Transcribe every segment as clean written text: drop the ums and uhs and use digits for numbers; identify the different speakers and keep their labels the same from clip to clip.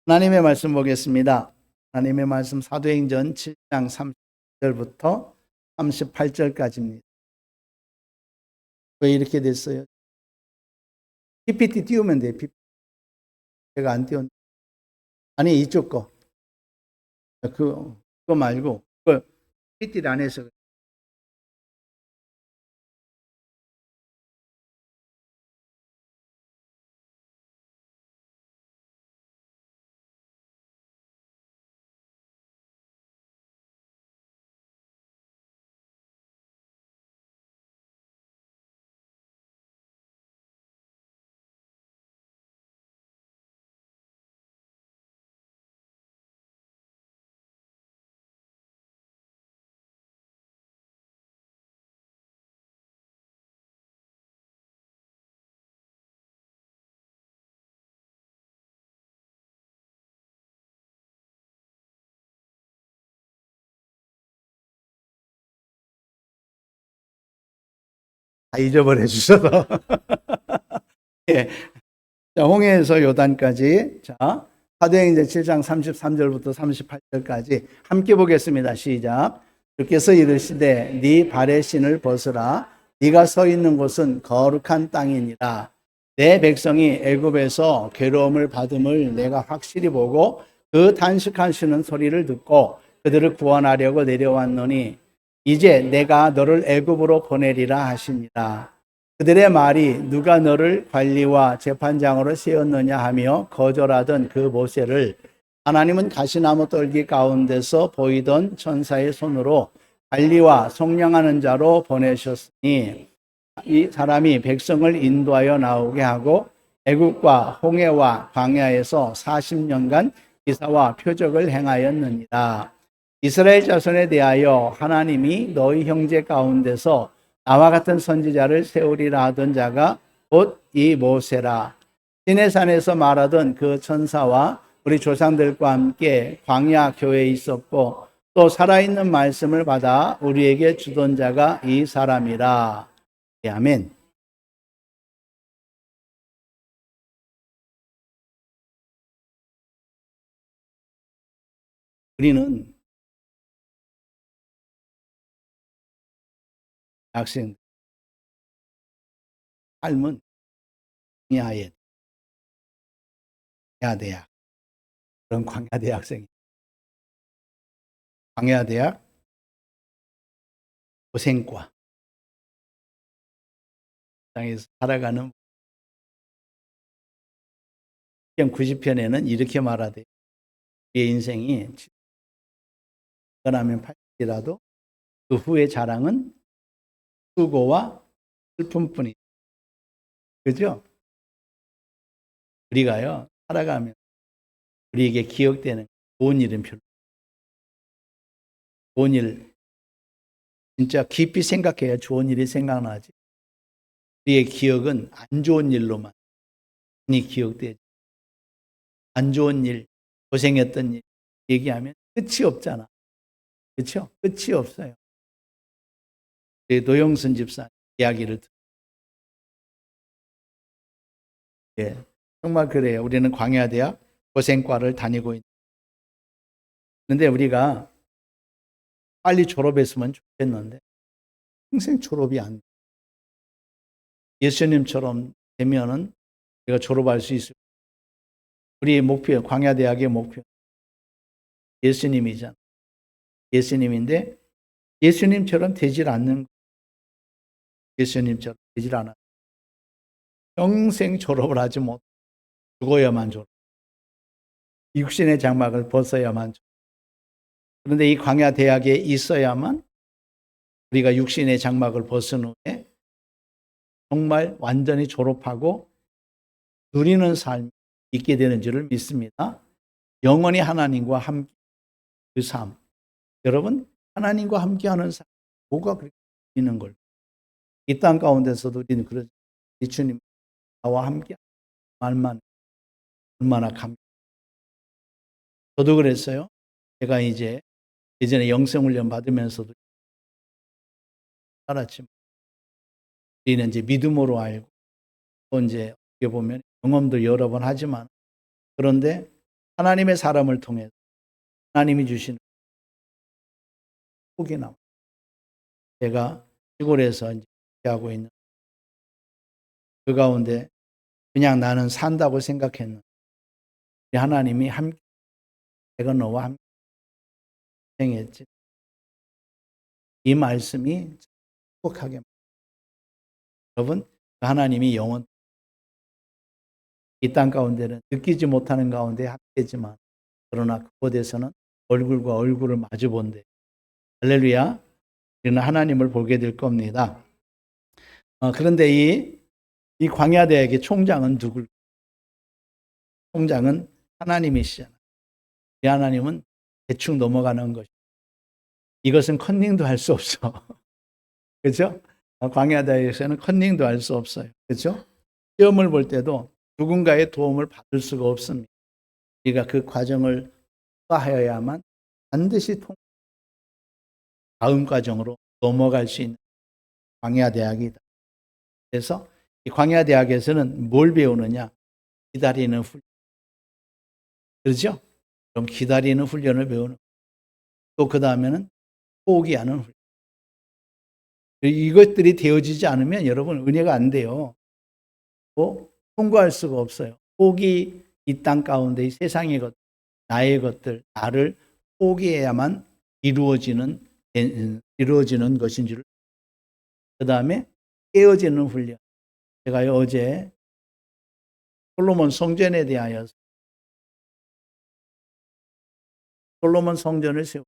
Speaker 1: 하나님의 말씀 보겠습니다. 하나님의 말씀 사도행전 7장 30절부터 38절까지입니다. 왜 이렇게 됐어요? PPT 띄우면 돼요. PPT. 제가 안 띄웠는데. 아니, 이쪽 거. 그거 말고, 그걸 PPT를 안 해서. 다 잊어버려 주셔서. 예. 자, 홍해에서 요단까지. 자, 사도행전 7장 33절부터 38절까지 함께 보겠습니다. 시작. 주께서 이르시되 네 발의 신을 벗으라. 네가 서 있는 곳은 거룩한 땅이니라. 내 백성이 애굽에서 괴로움을 받음을 내가 확실히 보고 그 단식하시는 소리를 듣고 그들을 구원하려고 내려왔노니 이제 내가 너를 애굽으로 보내리라 하시니라. 그들의 말이 누가 너를 관리와 재판장으로 세웠느냐 하며 거절하던 그 모세를 하나님은 가시나무 떨기 가운데서 보이던 천사의 손으로 관리와 속량하는 자로 보내셨으니 이 사람이 백성을 인도하여 나오게 하고 애국과 홍해와 광야에서 40년간 기사와 표적을 행하였느니라. 이스라엘 자손에 대하여 하나님이 너희 형제 가운데서 나와 같은 선지자를 세우리라 하던 자가 곧 이 모세라. 시내산에서 말하던 그 천사와 우리 조상들과 함께 광야 교회에 있었고 또 살아있는 말씀을 받아 우리에게 주던 자가 이 사람이라. 네, 아멘. 우리는 학생 삶은 광야에 광야대학 그런 광야대학생 광야대학 고생과 땅에서 살아가는 90편에는 이렇게 말하되 우리의 인생이 떠나면 80이라도 그 후의 자랑은 수고와 슬픔뿐이다. 그죠? 우리가요 살아가면 우리에게 기억되는 좋은 일은 별로 좋은 일 진짜 깊이 생각해야 좋은 일이 생각나지. 우리의 기억은 안 좋은 일로만 많이 기억되지. 안 좋은 일, 고생했던 일 얘기하면 끝이 없잖아. 그렇죠? 끝이 없어요. 노영순 집사 이야기를 예, 정말 그래요. 우리는 광야대학 고생과를 다니고 있는데 우리가 빨리 졸업했으면 좋겠는데 평생 졸업이 안 돼. 예수님처럼 되면은 우리가 졸업할 수 있을. 우리의 목표, 광야대학의 목표 예수님이잖아. 예수님인데 예수님처럼 되질 않는 예수님처럼 되질 않아. 평생 졸업을 하지 못. 죽어야만 졸업. 육신의 장막을 벗어야만 졸업. 그런데 이 광야대학에 있어야만 우리가 육신의 장막을 벗은 후에 정말 완전히 졸업하고 누리는 삶이 있게 되는 줄을 믿습니다. 영원히 하나님과 함께 그 삶. 여러분 하나님과 함께하는 삶 뭐가 그렇게 있는 걸? 이 땅 가운데서도 우리는 그런 주님 나와 함께 말만 얼마나 감격. 저도 그랬어요. 제가 이제 예전에 영성훈련 받으면서도 알았지만 우리는 이제 믿음으로 알고 또 이제 어떻게 보면 경험도 여러 번 하지만 그런데 하나님의 사람을 통해 하나님이 주시는 복이 나와. 제가 시골에서 이제 하고 있는 그 가운데 그냥 나는 산다고 생각했는데 하나님이 함께 내가 너와 함께 행했지. 이 말씀이 행복하게 여러분 하나님이 영원 이 땅 가운데는 느끼지 못하는 가운데 함께지만 그러나 그곳에서는 얼굴과 얼굴을 마주 본대. 할렐루야. 우리는 하나님을 보게 될 겁니다. 그런데 이 광야대학의 총장은 누굴? 총장은 하나님이시잖아요. 이 하나님은 대충 넘어가는 것. 이것은 컨닝도 할 수 없어. 그렇죠? 광야대학에서는 컨닝도 할 수 없어요. 그렇죠? 시험을 볼 때도 누군가의 도움을 받을 수가 없습니다. 우리가 그 과정을 통과하여야만 반드시 다음 과정으로 넘어갈 수 있는 광야대학이다. 그래서 이 광야대학에서는 뭘 배우느냐? 기다리는 훈련. 그렇죠? 그럼 기다리는 훈련을 배우는. 또 그 다음에는 포기하는 훈련. 이것들이 되어지지 않으면 여러분 은혜가 안 돼요. 통과할 수가 없어요. 포기 이 땅 가운데 이 세상의 것, 나의 것들, 나를 포기해야만 이루어지는 것인 줄. 그 다음에 깨어지는 훈련. 제가 어제 솔로몬 성전에 대하여 솔로몬 성전을 세우고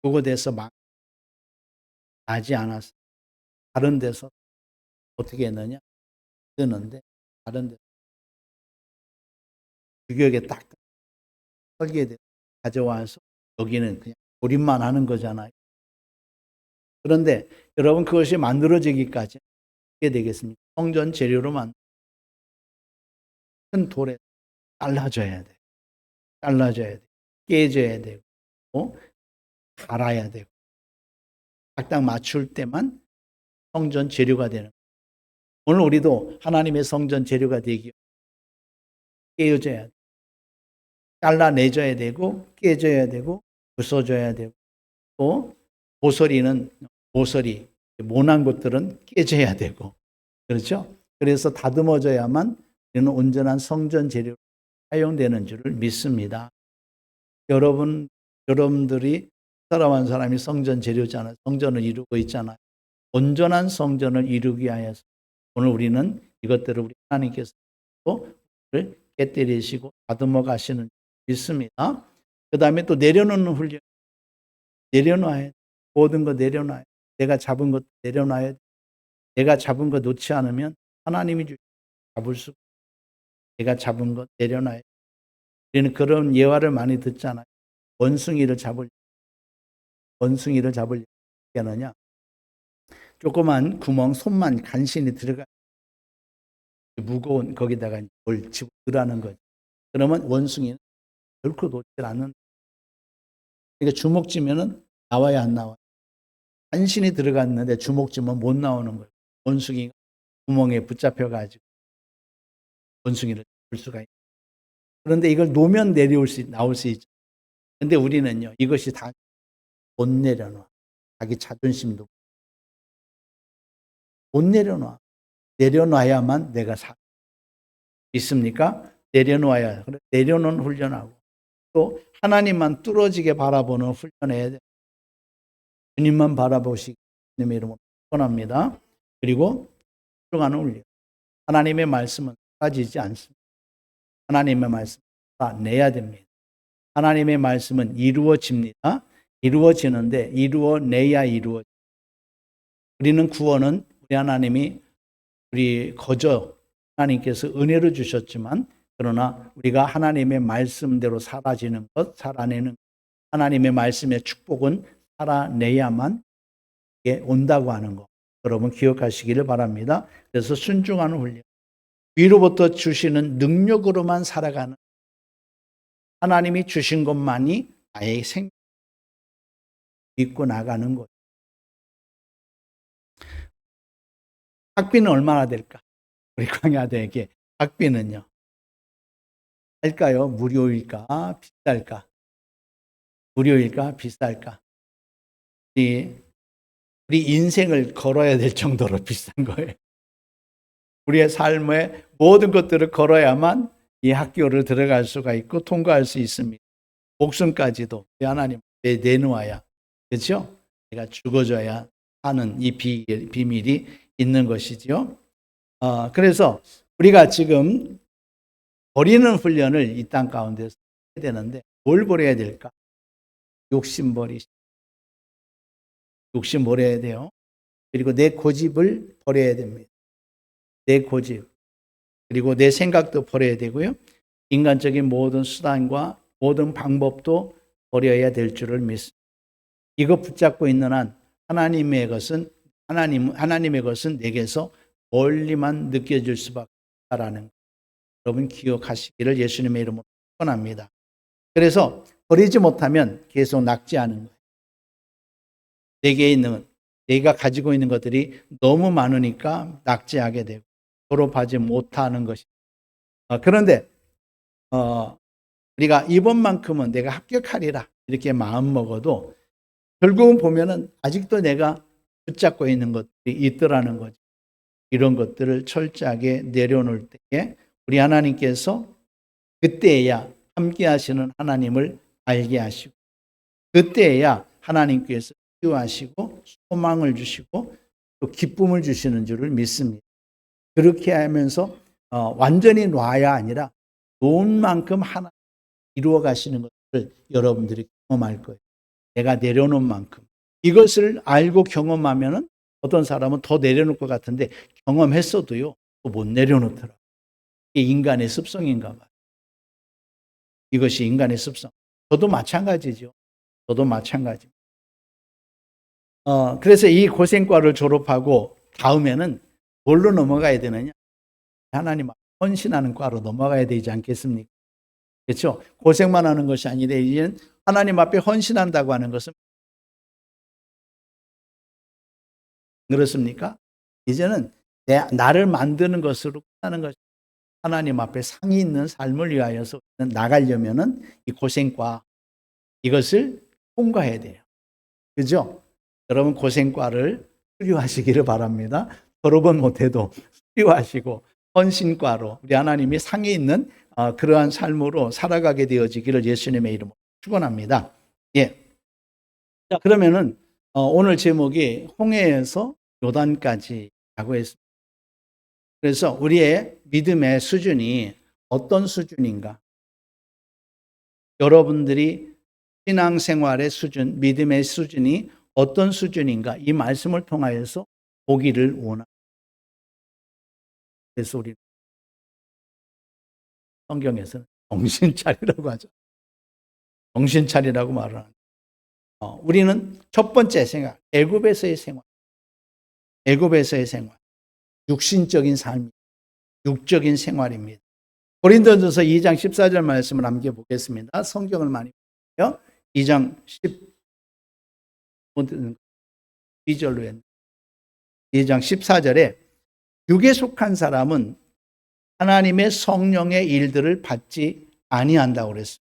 Speaker 1: 그곳에서 막 나지 않았어요. 다른 데서 어떻게 했느냐? 뜨는데 다른 데 규격에 딱 설계돼 가져와서 여기는 그냥 조립만 하는 거잖아요. 그런데 여러분 그것이 만들어지기까지 어떻게 되겠습니까? 성전 재료로만 큰 돌에 잘라줘야 돼. 잘라줘야 돼. 깨져야 되고 갈아야 되고 딱딱 맞출 때만 성전 재료가 되는 거예요. 오늘 우리도 하나님의 성전 재료가 되기 위해 깨어져야 돼. 잘라내줘야 되고 깨져야 되고 부숴줘야 되고 또 모서리 모난 것들은 깨져야 되고 그렇죠? 그래서 다듬어져야만 우리는 온전한 성전 재료로 사용되는 줄을 믿습니다. 여러분들이 살아온 사람이 성전 재료잖아요. 성전을 이루고 있잖아요. 온전한 성전을 이루기 위해서 오늘 우리는 이것들을 우리 하나님께서 우리를 깨뜨리시고 다듬어 가시는 줄 믿습니다. 그 다음에 또 내려놓는 훈련. 내려놔야 돼. 모든 거 내려놔야 돼. 내가 잡은 것 내려놔야 돼. 내가 잡은 거 놓지 않으면 하나님이 잡을 수. 내가 잡은 것 내려놔야 돼. 우리는 그런 예화를 많이 듣잖아요. 원숭이를 잡으려고 어떻게 하느냐? 조그만 구멍 손만 간신히 들어가 무거운 거기다가 뭘 집어 넣으라는 거죠. 그러면 원숭이는 결코 놓지 않는. 그러니까 주먹쥐면은 나와야 안 나와. 간신히 들어갔는데 주먹쥐면 못 나오는 거예요. 원숭이가 구멍에 붙잡혀 가지고 원숭이를 잡을 수가 있어요. 그런데 이걸 놓으면 나올 수 있죠. 근데 우리는요, 이것이 다 못 내려놔. 자기 자존심도 못 내려놔. 내려놔야만 내가 있습니까? 내려놔야. 내려놓는 훈련하고 또 하나님만 뚫어지게 바라보는 훈련해야 돼. 주님만 바라보시기 주님의 이름으로 축원합니다. 그리고 들어가는 훈련. 하나님의 말씀은 사라지지 않습니다. 하나님의 말씀 다 내야 됩니다. 하나님의 말씀은 이루어집니다. 이루어지는데 이루어내야 이루어져. 우리는 구원은 우리 하나님이 우리 하나님께서 은혜로 주셨지만 그러나 우리가 하나님의 말씀대로 살아내는 하나님의 말씀의 축복은 살아내야만 온다고 하는 거. 여러분 기억하시기를 바랍니다. 그래서 순종하는 훈련. 위로부터 주시는 능력으로만 살아가는 하나님이 주신 것만이 나의 믿고 나가는 것. 학비는 얼마나 될까? 우리 광야대에게 학비는요. 할까요? 무료일까? 비쌀까? 무료일까? 비쌀까? 우리 인생을 걸어야 될 정도로 비싼 거예요. 우리의 삶의 모든 것들을 걸어야만 이 학교를 들어갈 수가 있고 통과할 수 있습니다. 목숨까지도 하나님 내놓아야, 그렇죠? 내가 죽어줘야 하는 이 비밀이 있는 것이죠. 그래서 우리가 지금 버리는 훈련을 이 땅 가운데서 해야 되는데 뭘 버려야 될까? 욕심 버려야 돼요. 그리고 내 고집을 버려야 됩니다. 내 고집. 그리고 내 생각도 버려야 되고요. 인간적인 모든 수단과 모든 방법도 버려야 될 줄을 믿습니다. 이거 붙잡고 있는 한 하나님의 것은 내게서 멀리만 느껴질 수밖에 없다라는 것. 여러분 기억하시기를 예수님의 이름으로 축원합니다. 그래서 버리지 못하면 계속 낙지하는 거예요. 내가 가지고 있는 것들이 너무 많으니까 낙지하게 되고 졸업하지 못하는 것이. 그런데 우리가 이번만큼은 내가 합격하리라 이렇게 마음 먹어도 결국은 보면은 아직도 내가 붙잡고 있는 것들이 있더라는 거죠. 이런 것들을 철저하게 내려놓을 때에 우리 하나님께서 그때야 함께 하시는 하나님을 알게 하시고 그때야 하나님께서 치유하시고 소망을 주시고 또 기쁨을 주시는 줄을 믿습니다. 그렇게 하면서 완전히 놔야 아니라 놓은 만큼 하나 이루어 가시는 것을 여러분들이 경험할 거예요. 내가 내려놓은 만큼. 이것을 알고 경험하면은 어떤 사람은 더 내려놓을 것 같은데 경험했어도요, 또 못 내려놓더라고요. 이게 인간의 습성인가 봐요. 이것이 인간의 습성. 저도 마찬가지죠. 저도 마찬가지. 그래서 이 고생과를 졸업하고 다음에는 뭘로 넘어가야 되느냐? 하나님 헌신하는 과로 넘어가야 되지 않겠습니까? 그렇죠? 고생만 하는 것이 아니라 이제는 하나님 앞에 헌신한다고 하는 것은 그렇습니까? 이제는 나를 만드는 것으로 끝나는 것이 하나님 앞에 상이 있는 삶을 위하여서 나가려면은 이 고생과 이것을 통과해야 돼요. 그죠? 여러분 고생과를 수료하시기를 바랍니다. 졸업은 못해도 수료하시고 헌신과로 우리 하나님이 상이 있는 그러한 삶으로 살아가게 되어지기를 예수님의 이름으로 축원합니다. 예. 자, 그러면은 오늘 제목이 홍해에서 요단까지라고 했습니다. 그래서 우리의 믿음의 수준이 어떤 수준인가? 여러분들이 신앙생활의 수준, 믿음의 수준이 어떤 수준인가? 이 말씀을 통하여서 보기를 원합니다. 그래서 우리 성경에서는 정신 차리라고 하죠. 정신 차리라고 말을 합니다. 우리는 첫 번째 생각, 애굽에서의 생활. 애굽에서의 생활. 육신적인 삶, 육적인 생활입니다. 고린도전서 2장 14절 말씀을 함께 보겠습니다. 성경을 많이 보세요. 2장 12절로 했는데 2장 14절에 육에 속한 사람은 하나님의 성령의 일들을 받지 아니한다고 그랬습니다.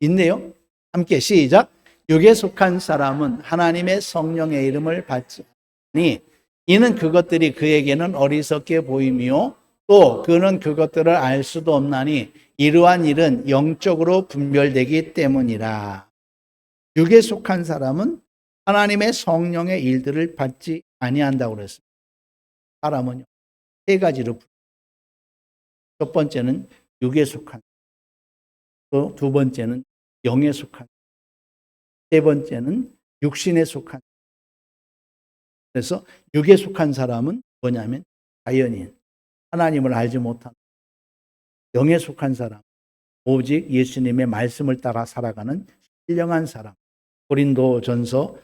Speaker 1: 있네요. 함께 시작. 육에 속한 사람은 하나님의 성령의 이름을 받지 아니 이는 그것들이 그에게는 어리석게 보이며 또 그는 그것들을 알 수도 없나니 이러한 일은 영적으로 분별되기 때문이라. 육에 속한 사람은 하나님의 성령의 일들을 받지 아니한다고 그랬습니다. 사람은요, 세 가지로. 첫 번째는 육에 속한, 또 두 번째는 영에 속한, 세 번째는 육신에 속한. 그래서 육에 속한 사람은 뭐냐면 자연인, 하나님을 알지 못한. 영에 속한 사람, 오직 예수님의 말씀을 따라 살아가는 신령한 사람. 고린도전서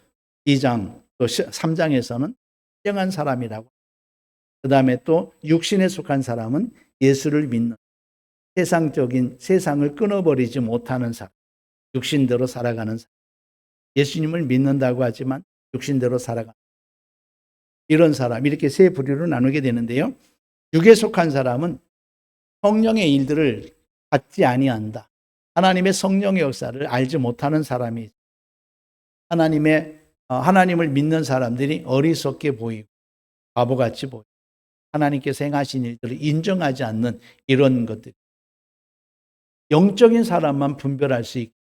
Speaker 1: 2장 또 3장에서는 신령한 사람이라고. 그 다음에 또 육신에 속한 사람은 예수를 믿는 세상을 끊어버리지 못하는 사람. 육신대로 살아가는 사람. 예수님을 믿는다고 하지만 육신대로 살아가는 이런 사람. 이렇게 세 부류로 나누게 되는데요. 육에 속한 사람은 성령의 일들을 받지 아니한다. 하나님의 성령의 역사를 알지 못하는 사람이 하나님을 믿는 사람들이 어리석게 보이고 바보같이 보이고 하나님께서 행하신 일들을 인정하지 않는 이런 것들. 영적인 사람만 분별할 수 있고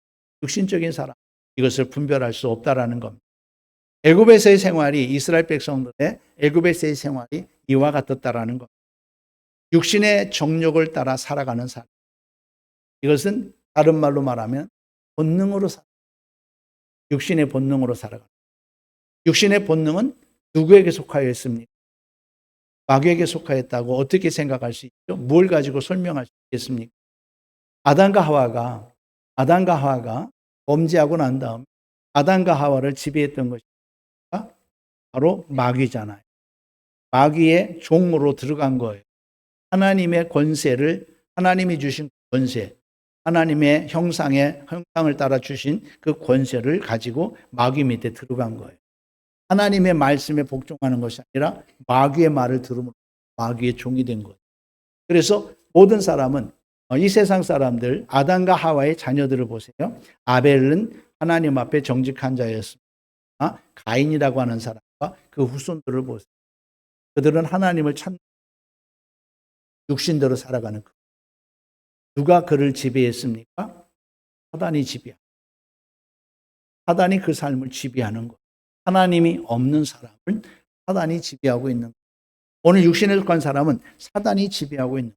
Speaker 1: 육신적인 사람 이것을 분별할 수 없다라는 겁니다. 애굽에서의 생활이 이스라엘 백성들의 애굽에서의 생활이 이와 같았다라는 겁니다. 육신의 정욕을 따라 살아가는 삶. 이것은 다른 말로 말하면 본능으로 육신의 본능으로 살아가는. 육신의 본능은 누구에게 속하여 있습니까? 마귀에게 속하였다고 어떻게 생각할 수 있죠? 뭘 가지고 설명할 수 있겠습니까? 아담과 하와가 범죄하고 난 다음 아담과 하와를 지배했던 것이 바로 마귀잖아요. 마귀의 종으로 들어간 거예요. 하나님의 권세를 하나님이 주신 권세, 하나님의 형상을 따라 주신 그 권세를 가지고 마귀 밑에 들어간 거예요. 하나님의 말씀에 복종하는 것이 아니라 마귀의 말을 들으므로 마귀의 종이 된 거예요. 그래서 모든 사람은 이 세상 사람들 아담과 하와의 자녀들을 보세요. 아벨은 하나님 앞에 정직한 자였습니다. 가인이라고 하는 사람과 그 후손들을 보세요. 그들은 하나님을 찾는 육신대로 살아가는 것. 누가 그를 지배했습니까? 사단이 지배합니다. 사단이 그 삶을 지배하는 것. 하나님이 없는 사람을 사단이 지배하고 있는 것. 오늘 육신에 속한 사람은 사단이 지배하고 있는 것.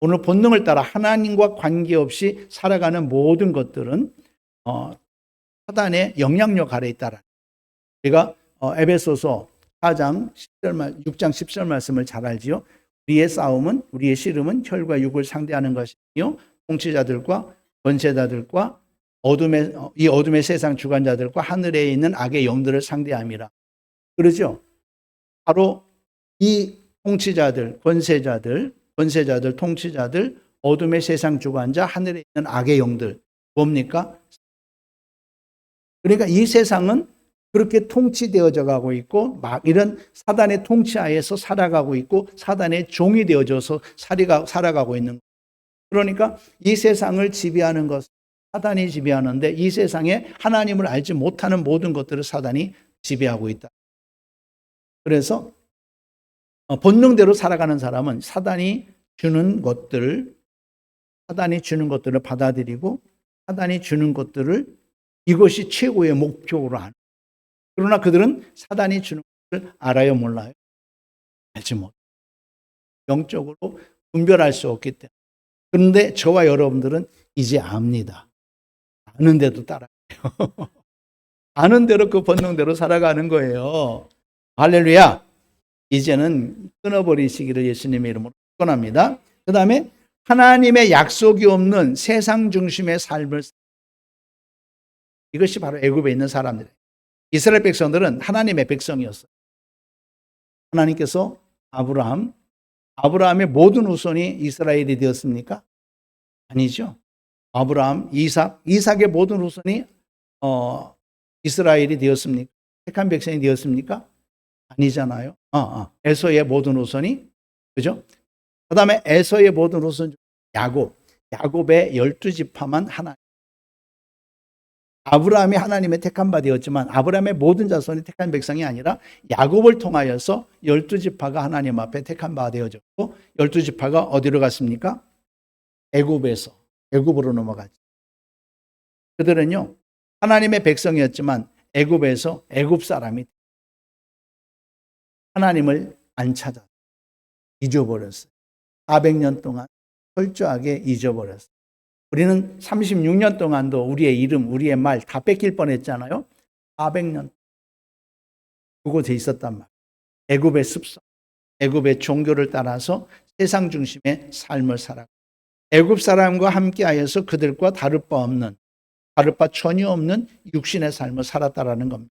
Speaker 1: 오늘 본능을 따라 하나님과 관계없이 살아가는 모든 것들은 사단의 영향력 아래에 있다라. 우리가 에베소서 4장 6장 10절 말씀을 잘 알지요. 우리의 씨름은 혈과 육을 상대하는 것이요 통치자들과 권세자들과 어둠의 세상 주관자들과 하늘에 있는 악의 영들을 상대함이라. 그러죠? 바로 이 통치자들, 권세자들, 통치자들, 어둠의 세상 주관자, 하늘에 있는 악의 영들 뭡니까? 그러니까 이 세상은 그렇게 통치되어져 가고 있고 막 이런 사단의 통치하에서 살아가고 있고 사단의 종이 되어져서 살아가고 있는 거예요. 그러니까 이 세상을 지배하는 것은 사단이 지배하는데 이 세상에 하나님을 알지 못하는 모든 것들을 사단이 지배하고 있다. 그래서 본능대로 살아가는 사람은 사단이 주는 것들을 받아들이고 사단이 주는 것들을 이것이 최고의 목표로 하는. 그러나 그들은 사단이 주는 것을 알아요, 몰라요? 알지 못. 영적으로 분별할 수 없기 때문에. 그런데 저와 여러분들은 이제 압니다. 아는데도 따라해요. 아는 대로 그 본능대로 살아가는 거예요. 할렐루야. 이제는 끊어버리시기를 예수님의 이름으로 축원합니다. 그 다음에 하나님의 약속이 없는 세상 중심의 삶을 이것이 바로 애굽에 있는 사람들이에요. 이스라엘 백성들은 하나님의 백성이었어요. 하나님께서 아브라함의 모든 후손이 이스라엘이 되었습니까? 아니죠. 아브라함, 이삭의 모든 후손이 이스라엘이 되었습니까? 택한 백성이 되었습니까? 아니잖아요. 에서의 모든 후손이, 그죠? 그 다음에 에서의 모든 후손 야곱의 12지파만 하나님. 아브라함이 하나님의 택한 바 되었지만 아브라함의 모든 자손이 택한 백성이 아니라 야곱을 통하여서 12지파가 하나님 앞에 택한 바 되어졌고 12지파가 어디로 갔습니까? 애굽으로 넘어갔죠. 그들은요 하나님의 백성이었지만 애굽에서 애굽 사람이 하나님을 안 찾아 잊어버렸어요. 400년 동안 철저하게 잊어버렸어요. 우리는 36년 동안도 우리의 이름, 우리의 말 다 뺏길 뻔했잖아요. 400년 그곳에 있었단 말이에요. 애굽의 습성, 애굽의 종교를 따라서 세상 중심의 삶을 살아가고 애굽 사람과 함께하여서 그들과 다를 바 전혀 없는 육신의 삶을 살았다라는 겁니다.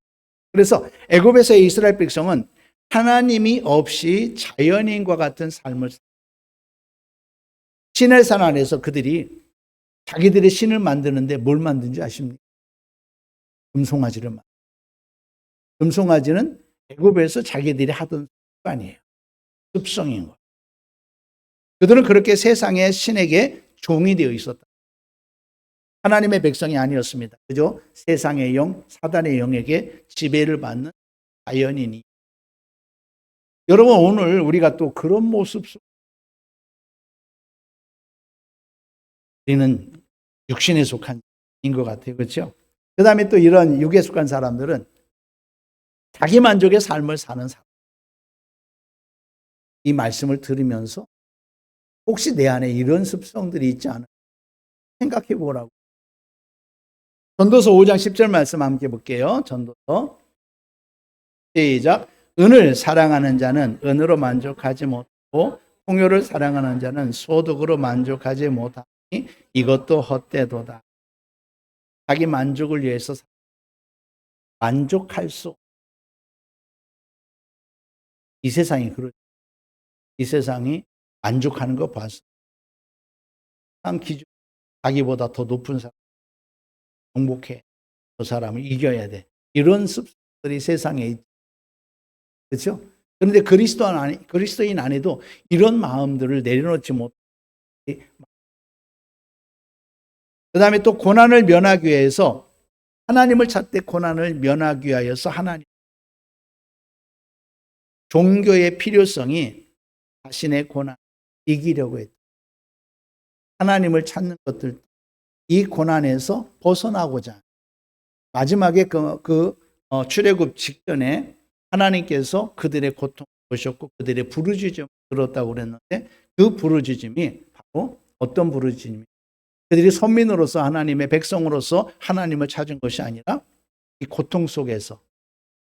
Speaker 1: 그래서 애굽에서의 이스라엘 백성은 하나님이 없이 자연인과 같은 삶을 신의 산 안에서 그들이 자기들의 신을 만드는데 뭘 만든지 아십니까? 금송아지를 만들어요. 금송아지는 애굽에서 자기들이 하던 습관이에요. 습성인 거예요. 그들은 그렇게 세상의 신에게 종이 되어 있었다. 하나님의 백성이 아니었습니다. 그죠? 세상의 영, 사단의 영에게 지배를 받는 자연인이. 여러분, 오늘 우리가 또 그런 모습 속 우리는 육신에 속한 인 것 같아요. 그렇죠? 그 다음에 또 이런 육에 속한 사람들은 자기 만족의 삶을 사는 사람. 이 말씀을 들으면서 혹시 내 안에 이런 습성들이 있지 않을까 생각해 보라고. 전도서 5장 10절 말씀 함께 볼게요. 전도서 시작. 은을 사랑하는 자는 은으로 만족하지 못하고 풍요를 사랑하는 자는 소득으로 만족하지 못하니 이것도 헛되도다. 자기 만족을 위해서 만족할 수. 이 세상이 그렇죠. 이 세상이 만족하는 거 봤어. 세상 기준, 자기보다 더 높은 사람, 정복해. 그 사람을 이겨야 돼. 이런 습성들이 세상에 있죠. 그렇죠? 그런데 그리스도인 안에도 이런 마음들을 내려놓지 못해. 그 다음에 또 고난을 면하기 위해서 하나님을 찾되 고난을 면하기 위하여서 하나님. 종교의 필요성이 자신의 고난 이기려고 했다. 하나님을 찾는 것들, 이 고난에서 벗어나고자. 마지막에 출애굽 직전에 하나님께서 그들의 고통을 보셨고 그들의 부르짖음을 들었다고 그랬는데 그 부르짖음이 바로 어떤 부르짖음이? 그들이 선민으로서 하나님의 백성으로서 하나님을 찾은 것이 아니라 이 고통 속에서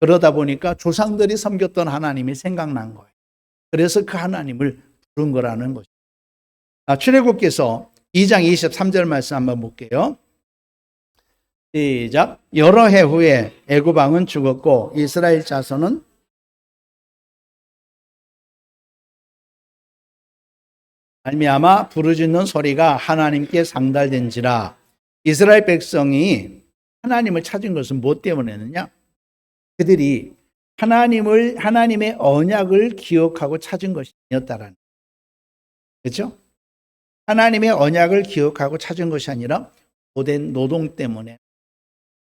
Speaker 1: 그러다 보니까 조상들이 섬겼던 하나님이 생각난 거예요. 그래서 그 하나님을 부른 거라는 거죠. 출애굽기서 2장 23절 말씀 한번 볼게요. 시작. 여러 해 후에 애굽 왕은 죽었고 이스라엘 자손은 말미암아 부르짖는 소리가 하나님께 상달된지라. 이스라엘 백성이 하나님을 찾은 것은 무엇 때문이었느냐? 그들이 하나님의 언약을 기억하고 찾은 것이 아니었다라는. 그렇죠? 하나님의 언약을 기억하고 찾은 것이 아니라 고된 노동 때문에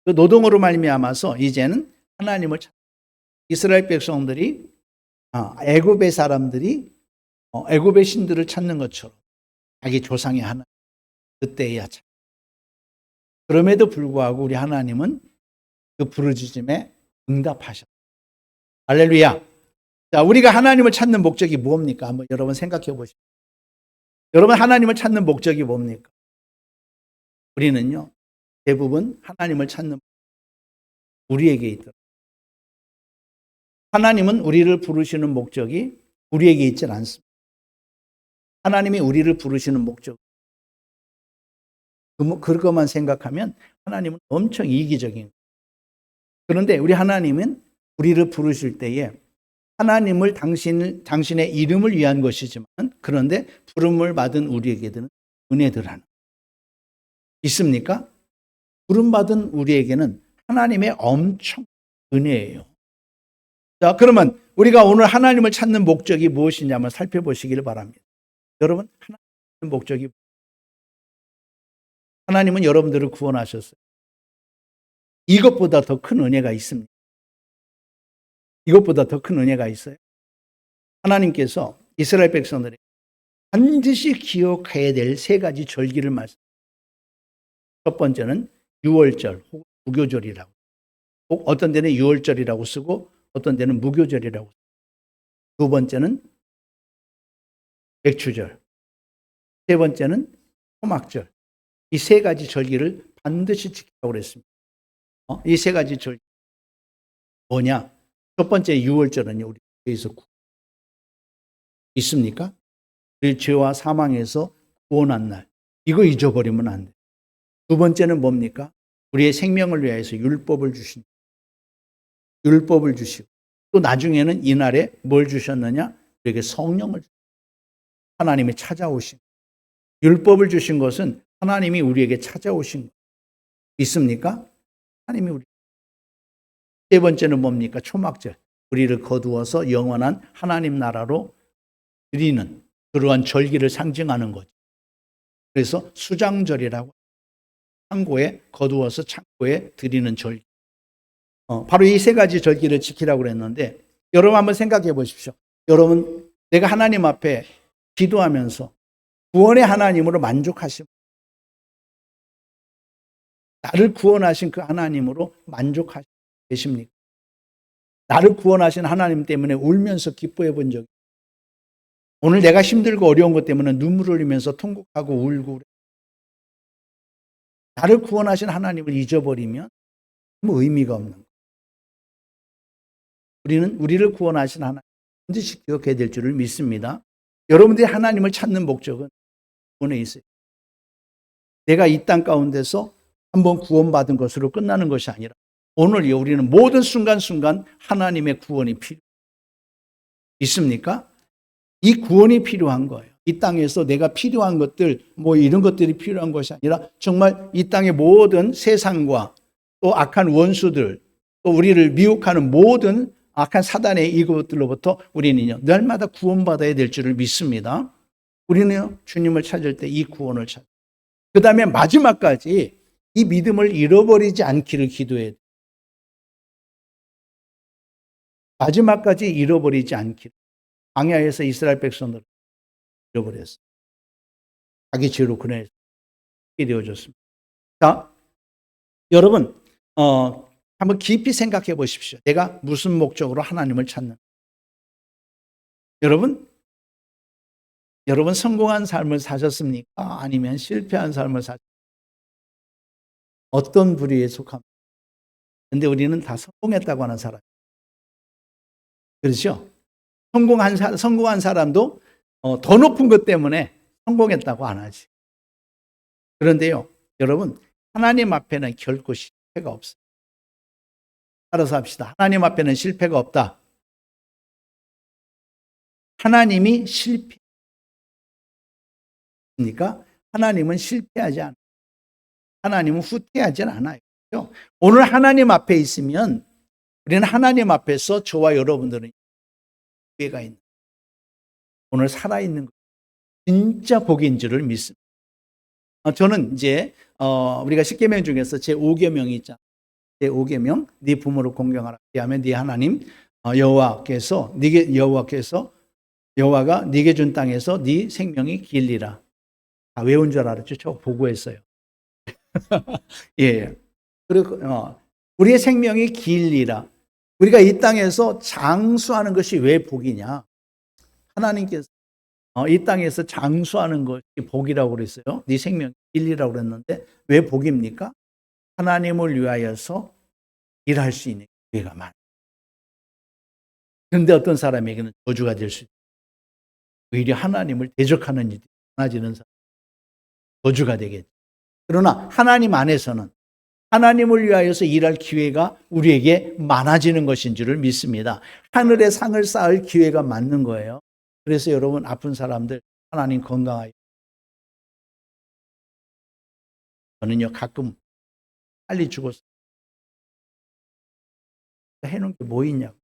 Speaker 1: 그 노동으로 말미암아서 이제는 하나님을 이스라엘 백성들이 애굽의 사람들이 애굽의 신들을 찾는 것처럼 자기 조상의 하나님 그때야 찾. 그럼에도 불구하고 우리 하나님은 그 부르짖음에 응답하셨다. 할렐루야. 자, 우리가 하나님을 찾는 목적이 뭡니까? 한번 여러분 생각해 보십시오. 여러분 하나님을 찾는 목적이 뭡니까? 우리는요. 대부분 하나님을 찾는 우리에게 있더라고요. 하나님은 우리를 부르시는 목적이 우리에게 있지 않습니다. 하나님이 우리를 부르시는 목적. 그것만 생각하면 하나님은 엄청 이기적인 거예요. 그런데 우리 하나님은 우리를 부르실 때에 하나님을 당신의 이름을 위한 것이지만 그런데 부름을 받은 우리에게는 은혜들하는 있습니까? 부름받은 우리에게는 하나님의 엄청 은혜예요. 자, 그러면 우리가 오늘 하나님을 찾는 목적이 무엇이냐 한번 살펴보시기를 바랍니다. 여러분, 하나님의 목적이 하나님은 여러분들을 구원하셨어요. 이것보다 더 큰 은혜가 있습니다. 이것보다 더 큰 은혜가 있어요. 하나님께서 이스라엘 백성들에게 반드시 기억해야 될 세 가지 절기를 말씀. 첫 번째는 유월절 혹은 무교절이라고. 꼭 어떤 데는 유월절이라고 쓰고 어떤 데는 무교절이라고 쓰고. 두 번째는 백추절. 세 번째는 초막절. 이 세 가지 절기를 반드시 지키라고 그랬습니다. 이 세 가지 절기 뭐냐? 첫 번째 유월절은요. 우리 죄에서 있습니까? 우리 죄와 사망에서 구원한 날. 이거 잊어버리면 안 돼요. 두 번째는 뭡니까? 우리의 생명을 위해서 율법을 주신. 율법을 주시고 또 나중에는 이날에 뭘 주셨느냐? 우리에게 성령을 하나님이 찾아오신. 율법을 주신 것은 하나님이 우리에게 찾아오신 것. 있습니까? 하나님이 우리. 세 번째는 뭡니까? 초막절. 우리를 거두어서 영원한 하나님 나라로 드리는 그러한 절기를 상징하는 거죠. 그래서 수장절이라고 창고에 거두어서 창고에 드리는 절기. 바로 이 세 가지 절기를 지키라고 그랬는데 여러분 한번 생각해 보십시오. 여러분 내가 하나님 앞에 기도하면서 구원의 하나님으로 만족하십니까? 나를 구원하신 그 하나님으로 만족하시고 계십니까? 나를 구원하신 하나님 때문에 울면서 기뻐해 본 적이 오늘 내가 힘들고 어려운 것 때문에 눈물을 흘리면서 통곡하고 울고 나를 구원하신 하나님을 잊어버리면 아무 의미가 없는 거예요. 우리는 우리를 구원하신 하나님 반드시 기억해야 될 줄을 믿습니다. 여러분들이 하나님을 찾는 목적은 구원에 있어요. 내가 이 땅 가운데서 한번 구원받은 것으로 끝나는 것이 아니라 오늘요 우리는 모든 순간순간 하나님의 구원이 있습니까? 이 구원이 필요한 거예요. 이 땅에서 내가 필요한 것들 뭐 이런 것들이 필요한 것이 아니라 정말 이 땅의 모든 세상과 또 악한 원수들 또 우리를 미혹하는 모든 악한 사단의 이것들로부터 우리는요 날마다 구원받아야 될 줄을 믿습니다. 우리는요 주님을 찾을 때 이 구원을 찾아요. 그 다음에 마지막까지 이 믿음을 잃어버리지 않기를 기도해야 돼요. 마지막까지 잃어버리지 않기를. 광야에서 이스라엘 백성들을 잃어버렸어요. 자기 죄로 그네에서 되어졌습니다. 자, 여러분 한번 깊이 생각해 보십시오. 내가 무슨 목적으로 하나님을 찾는? 여러분 성공한 삶을 사셨습니까? 아니면 실패한 삶을 사셨습니까? 어떤 부류에 속합니까? 근데 우리는 다 성공했다고 하는 사람. 그렇죠? 성공한 사람도 더 높은 것 때문에 성공했다고 안 하지. 그런데요, 여러분, 하나님 앞에는 결코 실패가 없어요. 따라서 합시다. 하나님 앞에는 실패가 없다. 하나님이 실패입니까? 하나님은 실패하지 않아요. 하나님은 후퇴하지 않아요. 그렇죠? 오늘 하나님 앞에 있으면 우리는 하나님 앞에서 저와 여러분들은 기회가 있는 오늘 살아있는 것 진짜 복인 줄을 믿습니다. 저는 이제 우리가 10계명 중에서 제 5계명이 있잖아요. 제 5계명 네 부모를 공경하라. 하면 네 하나님 여호와가 네게 준 땅에서 네 생명이 길리라. 다 외운 줄 알았죠? 저 보고했어요. 예. 그리고 우리의 생명이 길리라. 우리가 이 땅에서 장수하는 것이 왜 복이냐? 하나님께서 이 땅에서 장수하는 것이 복이라고 그랬어요. 네 생명이 길리라고 그랬는데 왜 복입니까? 하나님을 위하여서 일할 수 있는 기회가 많아요. 그런데 어떤 사람에게는 저주가 될 수 있어요. 오히려 하나님을 대적하는 일이 많아지는 사람 저주가 되겠죠. 그러나 하나님 안에서는 하나님을 위하여서 일할 기회가 우리에게 많아지는 것인 줄을 믿습니다. 하늘의 상을 쌓을 기회가 많은 거예요. 그래서 여러분 아픈 사람들 하나님 건강하게. 저는요 가끔 빨리 죽었어요. 해놓은 게 뭐 있냐고.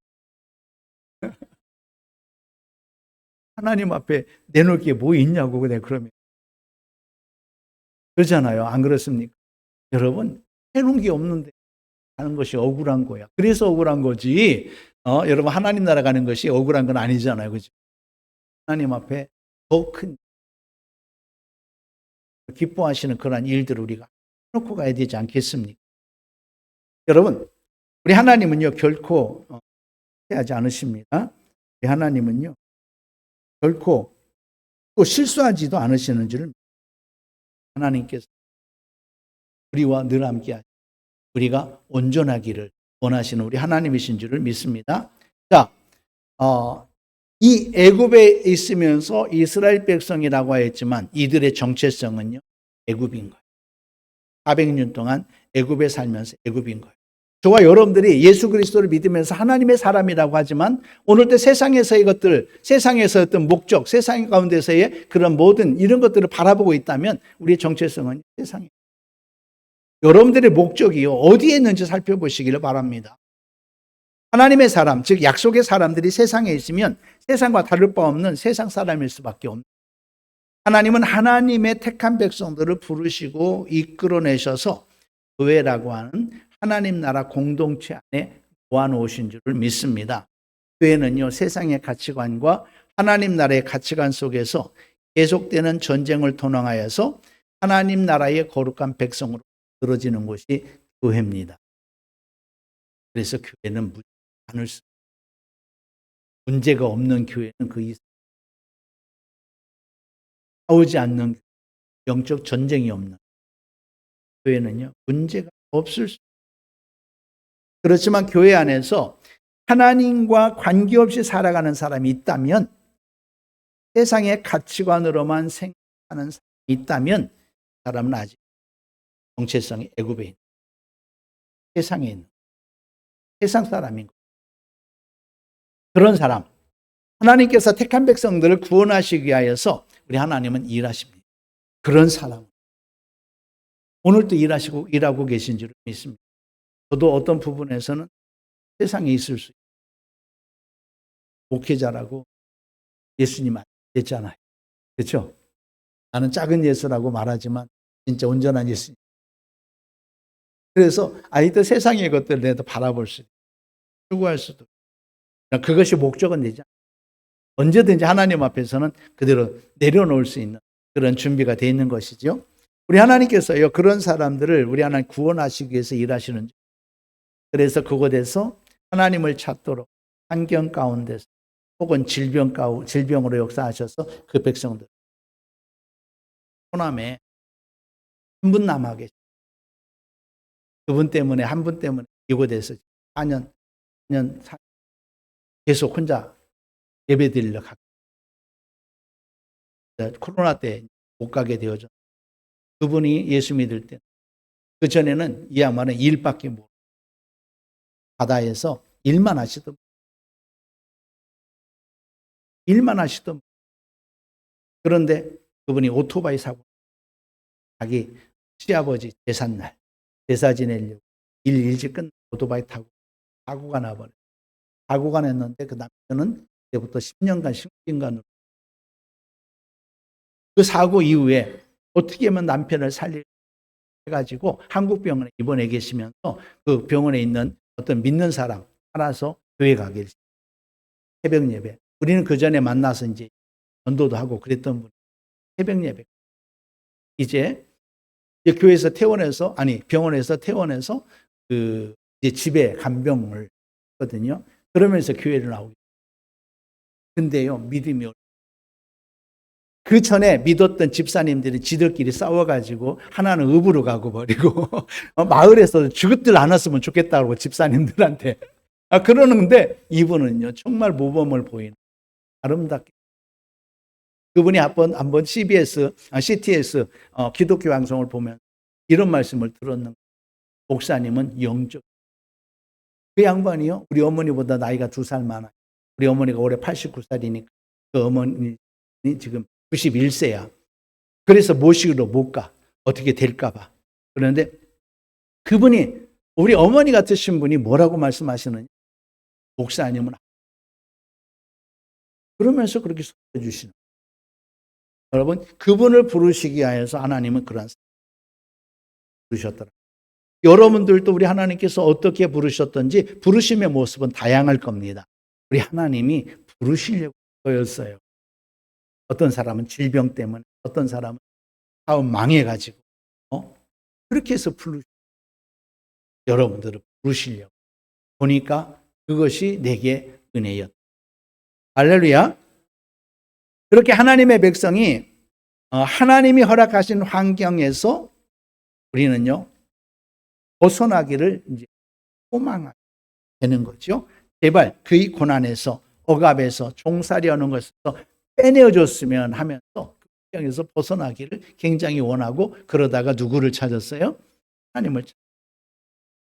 Speaker 1: 하나님 앞에 내놓을 게 뭐 있냐고 그러면. 그러잖아요. 안 그렇습니까? 여러분 해놓은 게 없는데 하는 것이 억울한 거야. 그래서 억울한 거지. 여러분 하나님 나라 가는 것이 억울한 건 아니잖아요. 그죠? 하나님 앞에 더 큰 기뻐하시는 그러한 일들을 우리가 해놓고 가야 되지 않겠습니까? 여러분 우리 하나님은요 결코 하지 않으십니다. 우리 하나님은요 결코 또 실수하지도 않으시는 줄 하나님께서 우리와 늘 함께하시고 우리가 온전하기를 원하시는 우리 하나님이신 줄을 믿습니다. 자, 이 애굽에 있으면서 이스라엘 백성이라고 하였지만 이들의 정체성은요 애굽인 거예요. 400년 동안 애굽에 살면서 애굽인 거예요. 저와 여러분들이 예수 그리스도를 믿으면서 하나님의 사람이라고 하지만 오늘도 세상에서의 것들, 세상에서 어떤 목적, 세상 가운데서의 그런 모든 이런 것들을 바라보고 있다면 우리의 정체성은 세상이에요. 여러분들의 목적이요 어디에 있는지 살펴보시기를 바랍니다. 하나님의 사람, 즉 약속의 사람들이 세상에 있으면 세상과 다를 바 없는 세상 사람일 수밖에 없는 하나님은 하나님의 택한 백성들을 부르시고 이끌어내셔서 교회라고 하는 하나님 나라 공동체 안에 모아놓으신 줄을 믿습니다. 교회는요, 세상의 가치관과 하나님 나라의 가치관 속에서 계속되는 전쟁을 도망하여서 하나님 나라의 거룩한 백성으로 들어지는 곳이 교회입니다. 그래서 교회는 문제가 없는 교회는 그 이상 싸우지 않는 영적 전쟁이 없는 교회는요, 문제가 없을 수. 그렇지만 교회 안에서 하나님과 관계없이 살아가는 사람이 있다면, 세상의 가치관으로만 생각하는 사람이 있다면, 사람은 아직 정체성이 애굽에 있는, 세상에 있는, 세상 사람인 거예요. 그런 사람, 하나님께서 택한 백성들을 구원하시기 위하여서 우리 하나님은 일하십니다. 그런 사람, 오늘도 일하고 계신 줄 믿습니다. 저도 어떤 부분에서는 세상에 있을 수 있어요. 목회자라고 예수님 안 됐잖아요. 그렇죠? 나는 작은 예수라고 말하지만 진짜 온전한 예수님. 그래서 또 세상의 것들을 내가 바라볼 수 있어요. 추구할 수도 있어요. 그것이 목적은 되지 않아요. 언제든지 하나님 앞에서는 그대로 내려놓을 수 있는 그런 준비가 되어 있는 것이죠. 우리 하나님께서요, 그런 사람들을 우리 하나님 구원하시기 위해서 일하시는, 그래서 그곳에서 하나님을 찾도록 환경 가운데서 혹은 질병으로 역사하셔서 그 백성들, 호남에 한 분 남아 계십니다. 한 분 때문에 이곳에서 4년 계속 혼자 예배 드리러 갔고, 코로나 때 못 가게 되어져. 그분이 예수 믿을 때, 그 전에는 이 양반은 일밖에 못, 바다에서 일만 하시던. 그런데 그분이 오토바이 사고, 자기 시아버지 제삿날, 제사 지내려고 일찍 끝나고 오토바이 타고 사고가 나버려요. 사고가 났는데 그 남편은 그때부터 10년간 심긴간으로, 그 사고 이후에 어떻게 하면 남편을 살릴 해가지고 한국 병원에 입원해 계시면서 그 병원에 있는 어떤 믿는 사람 알아서 교회 가게 됐어요. 새벽 예배. 우리는 그 전에 만나서 이제 전도도 하고 그랬던 분. 새벽 예배. 이제 교회에서 병원에서 퇴원해서 이제 집에 간병을 했거든요. 그러면서 교회를 나오게. 근데요, 믿음이, 그 전에 믿었던 집사님들이 지들끼리 싸워가지고 하나는 읍으로 가고 버리고 마을에서 죽었들 않았으면 좋겠다고 집사님들한테 그러는데, 이분은요 정말 모범을 보이는 아름답게, 그분이 한번 CTS 기독교 방송을 보면 이런 말씀을 들었는, 목사님은 영적, 그 양반이요 우리 어머니보다 나이가 2살 많아요. 우리 어머니가 올해 89살이니까 그 어머니 지금 91세야. 그래서 모시러 못 가. 어떻게 될까 봐. 그런데 그분이, 우리 어머니 같으신 분이 뭐라고 말씀하시느냐. 목사님은, 그러면서 그렇게 소개해 주시는. 여러분, 그분을 부르시기 위해서 하나님은 그런 사람 부르셨더라. 여러분들도 우리 하나님께서 어떻게 부르셨던지 부르심의 모습은 다양할 겁니다. 우리 하나님이 부르시려고 하였어요. 어떤 사람은 질병 때문에, 어떤 사람은 사업 망해가지고, 그렇게 해서 여러분들을 부르시려고. 보니까 그것이 내게 은혜였다. 할렐루야. 그렇게 하나님의 백성이 하나님이 허락하신 환경에서 우리는요 벗어나기를 이제 소망하게 되는 거죠. 제발 그 고난에서, 억압에서, 종살이하는 것에서 빼내어줬으면 하면서 그 환경에서 벗어나기를 굉장히 원하고, 그러다가 누구를 찾았어요? 하나님을 찾았어요.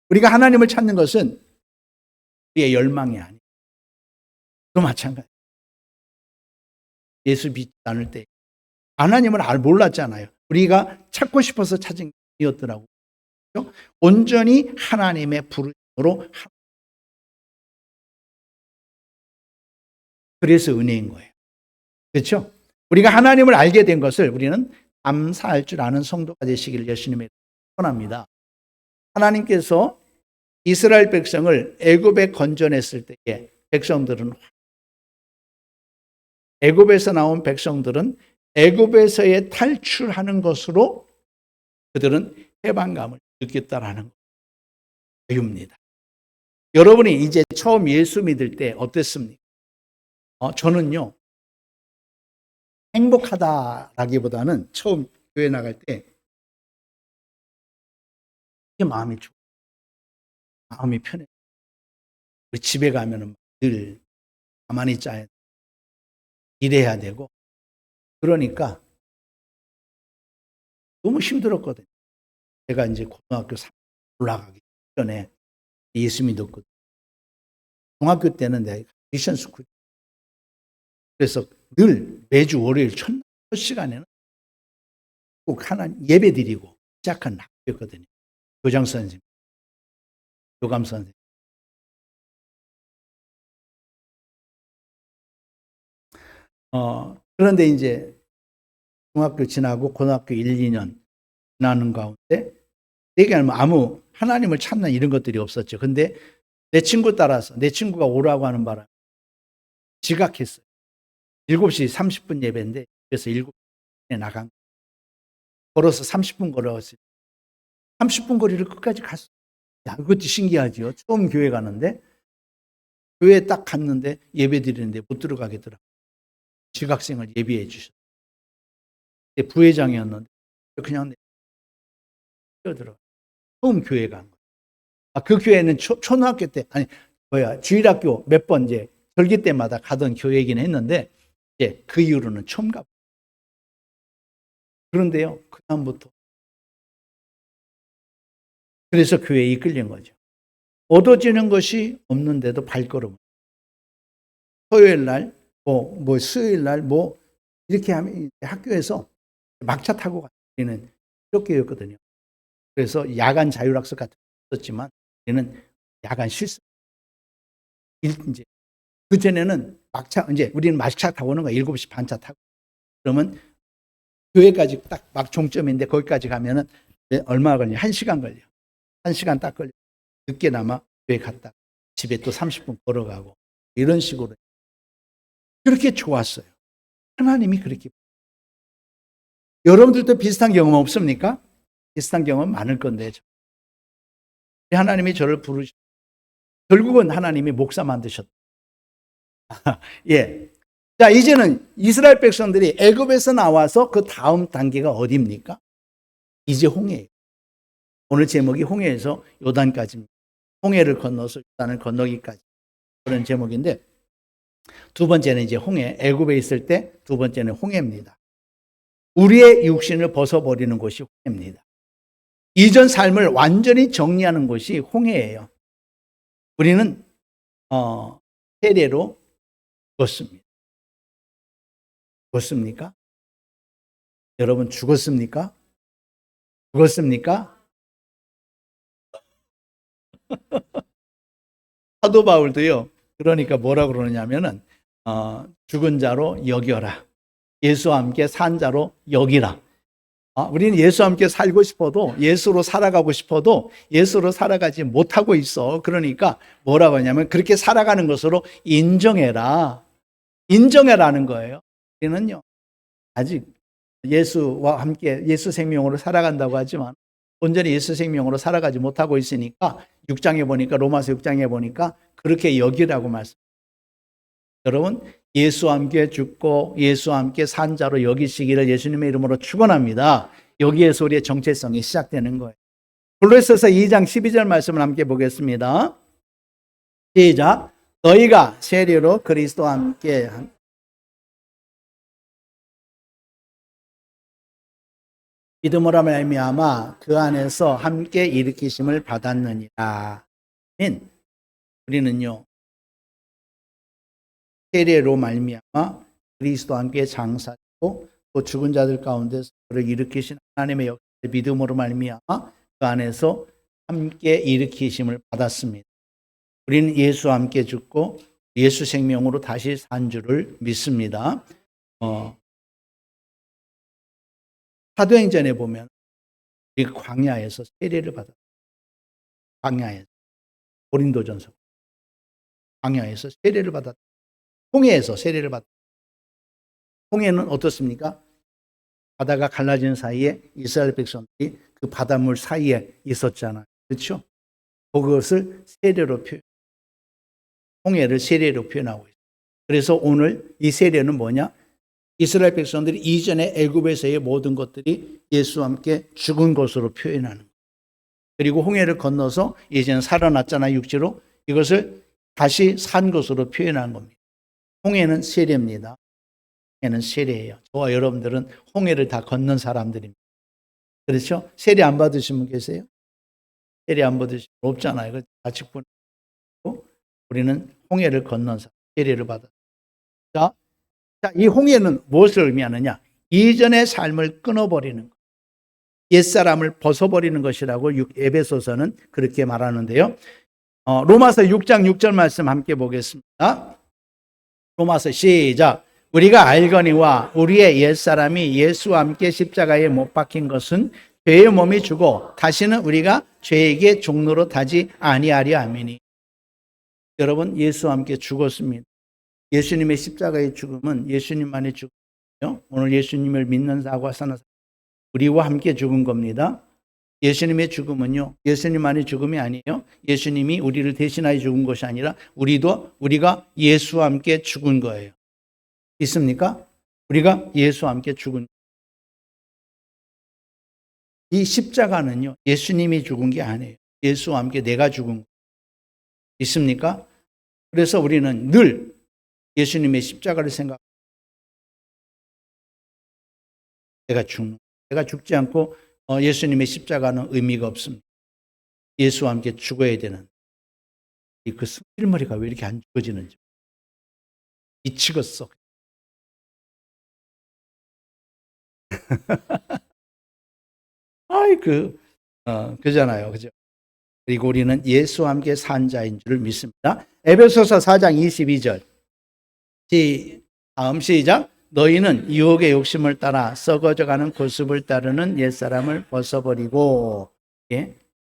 Speaker 1: 우리가 하나님을 찾는 것은 우리의 열망이 아니에요. 또 마찬가지. 예수 믿지 않을 때 하나님을 몰랐잖아요. 우리가 찾고 싶어서 찾은 게 아니었더라고요. 온전히 하나님의 부르심으로, 그래서 은혜인 거예요. 그렇죠? 우리가 하나님을 알게 된 것을 우리는 감사할 줄 아는 성도가 되시기를 예수님의 축원합니다. 하나님께서 이스라엘 백성을 애굽에 건져냈을 때에 애굽에서 나온 백성들은 애굽에서의 탈출하는 것으로 그들은 해방감을 느꼈다라는 거입니다. 여러분이 이제 처음 예수 믿을 때 어땠습니까? 저는요, 행복하다라기보다는 처음 교회 나갈 때 마음이 좋아, 마음이 편해. 우리 집에 가면은 늘 가만히 있자, 일해야 되고, 그러니까 너무 힘들었거든요. 제가 이제 고등학교 3 올라가기 전에 예수 믿었거든요. 중학교 때는 내가 미션 스쿨. 그래서 늘 매주 월요일 첫 시간에는 꼭 하나님 예배 드리고 시작한 학교였거든요. 교장 선생님, 교감 선생님. 그런데 이제 중학교 지나고 고등학교 1, 2년 지나는 가운데 내게 아무 하나님을 찾는 이런 것들이 없었죠. 근데 내 친구 따라서 내 친구가 오라고 하는 바람에 지각했어요. 7시 30분 예배인데 그래서 7시에 나간 거예요. 걸어서 30분 걸어왔어요. 30분 거리를 끝까지 갔어요. 야, 그것도 신기하죠. 처음 교회 가는데 교회에 딱 갔는데 예배 드리는데 못 들어가겠더라고요. 지각생을 예비해 주셨어요. 부회장이었는데 그냥 뛰어들어. 처음 교회 간 거예요. 그 교회는 초등학교 때 주일학교 몇 번 이제 절기 때마다 가던 교회이긴 했는데 이제 그 이후로는 처음 가고. 그런데요, 그다음부터 그래서 교회에 이끌린 거죠. 얻어지는 것이 없는데도 발걸음. 토요일 날, 수요일 날, 이렇게 하면 학교에서 막차 타고 가는 이렇게였거든요. 그래서 야간 자율학습 같은 거 있었지만, 얘는 야간 실습. 이제 그전에는 우리는 막차 타고 오는 거야. 7시 반차 타고. 그러면 교회까지 딱 막 종점인데 거기까지 가면은 얼마 걸려? 1시간 걸려. 1시간 딱 걸려. 늦게나마 교회 갔다 집에 또 30분 걸어가고 이런 식으로 그렇게 좋았어요. 하나님이 그렇게. 여러분들도 비슷한 경험 없습니까? 비슷한 경험 많을 건데 하나님이 저를 부르시고 결국은 하나님이 목사 만드셨다. 예. 자, 이제는 이스라엘 백성들이 애굽에서 나와서 그 다음 단계가 어디입니까? 이제 홍해예요. 오늘 제목이 홍해에서 요단까지입니다. 홍해를 건너서 요단을 건너기까지 그런 제목인데 두 번째는 이제 홍해, 애굽에 있을 때 두 번째는 홍해입니다. 우리의 육신을 벗어버리는 곳이 홍해입니다. 이전 삶을 완전히 정리하는 곳이 홍해예요. 우리는 세례로 죽었습니다. 죽었습니까? 여러분 죽었습니까? 죽었습니까? 사도 바울도요. 그러니까 뭐라 그러느냐면은 죽은 자로 여겨라. 예수와 함께 산 자로 여기라. 우리는 예수와 함께 살고 싶어도 예수로 살아가고 싶어도 예수로 살아가지 못하고 있어. 그러니까 뭐라고 하냐면 그렇게 살아가는 것으로 인정해라. 인정해라는 거예요. 우리는요. 아직 예수와 함께 예수 생명으로 살아간다고 하지만 온전히 예수 생명으로 살아가지 못하고 있으니까 6장에 보니까 로마서 6장에 보니까 그렇게 여기라고 말씀. 여러분 예수와 함께 죽고 예수와 함께 산 자로 여기시기를 예수님의 이름으로 축원합니다. 여기에서 우리의 정체성이 시작되는 거예요. 골로새서 2장 12절 말씀을 함께 보겠습니다. 시작. 너희가 세례로 그리스도와 함께 믿음으로 말미암아 그 안에서 함께 일으키심을 받았느니라. 우리는요. 세례로 말미암아 그리스도와 함께 장사되고 또 죽은 자들 가운데서 그를 일으키신 하나님의 역사를 믿음으로 말미암아 그 안에서 함께 일으키심을 받았습니다. 우리는 예수와 함께 죽고 예수 생명으로 다시 산 줄을 믿습니다. 사도행전에 보면 우리가 광야에서 세례를 받았어요. 광야에서. 고린도전서. 광야에서 세례를 받았다. 홍해에서 세례를 받았다. 홍해는 어떻습니까? 바다가 갈라지는 사이에 이스라엘 백성들이 그 바닷물 사이에 있었잖아요. 그렇죠? 그것을 세례로 홍해를 세례로 표현하고 있어요. 그래서 오늘 이 세례는 뭐냐? 이스라엘 백성들이 이전에 애굽에서의 모든 것들이 예수와 함께 죽은 것으로 표현하는 거예요. 그리고 홍해를 건너서 이제는 살아났잖아요, 육지로. 이것을 다시 산 것으로 표현한 겁니다. 홍해는 세례입니다. 홍해는 세례예요. 저와 여러분들은 홍해를 다 건넌 사람들입니다. 그렇죠? 세례 안 받으신 분 계세요? 세례 안 받으신 분 없잖아요. 아직 보내고 우리는 홍해를 건넌 사람, 세례를 받았어요. 자, 이 홍해는 무엇을 의미하느냐? 이전의 삶을 끊어버리는 것. 옛사람을 벗어버리는 것이라고 에베소서는 그렇게 말하는데요. 로마서 6장 6절 말씀 함께 보겠습니다. 로마서 시작. 우리가 알거니와 우리의 옛사람이 예수와 함께 십자가에 못 박힌 것은 죄의 몸이 죽어 다시는 우리가 죄에게 종로로 타지 아니하려 함이니. 여러분, 예수와 함께 죽었습니다. 예수님의 십자가의 죽음은 예수님만의 죽음이요. 오늘 예수님을 믿는 자와 사는 사람, 우리와 함께 죽은 겁니다. 예수님의 죽음은요, 예수님만의 죽음이 아니에요. 예수님이 우리를 대신하여 죽은 것이 아니라 우리가 예수와 함께 죽은 거예요. 있습니까? 우리가 예수와 함께 죽은. 이 십자가는요, 예수님이 죽은 게 아니에요. 예수와 함께 내가 죽은 거. 있습니까? 그래서 우리는 늘 예수님의 십자가를 생각하고 내가 죽지 않고 예수님의 십자가는 의미가 없습니다. 예수와 함께 죽어야 되는 그 승질머리가 왜 이렇게 안 죽어지는지 미치겠어. 그잖아요. 그죠? 그리고 우리는 예수와 함께 산 자인 줄 믿습니다. 에베소서 4장 22절. 다음 시작. 너희는 유혹의 욕심을 따라 썩어져가는 고습을 따르는 옛사람을 벗어버리고,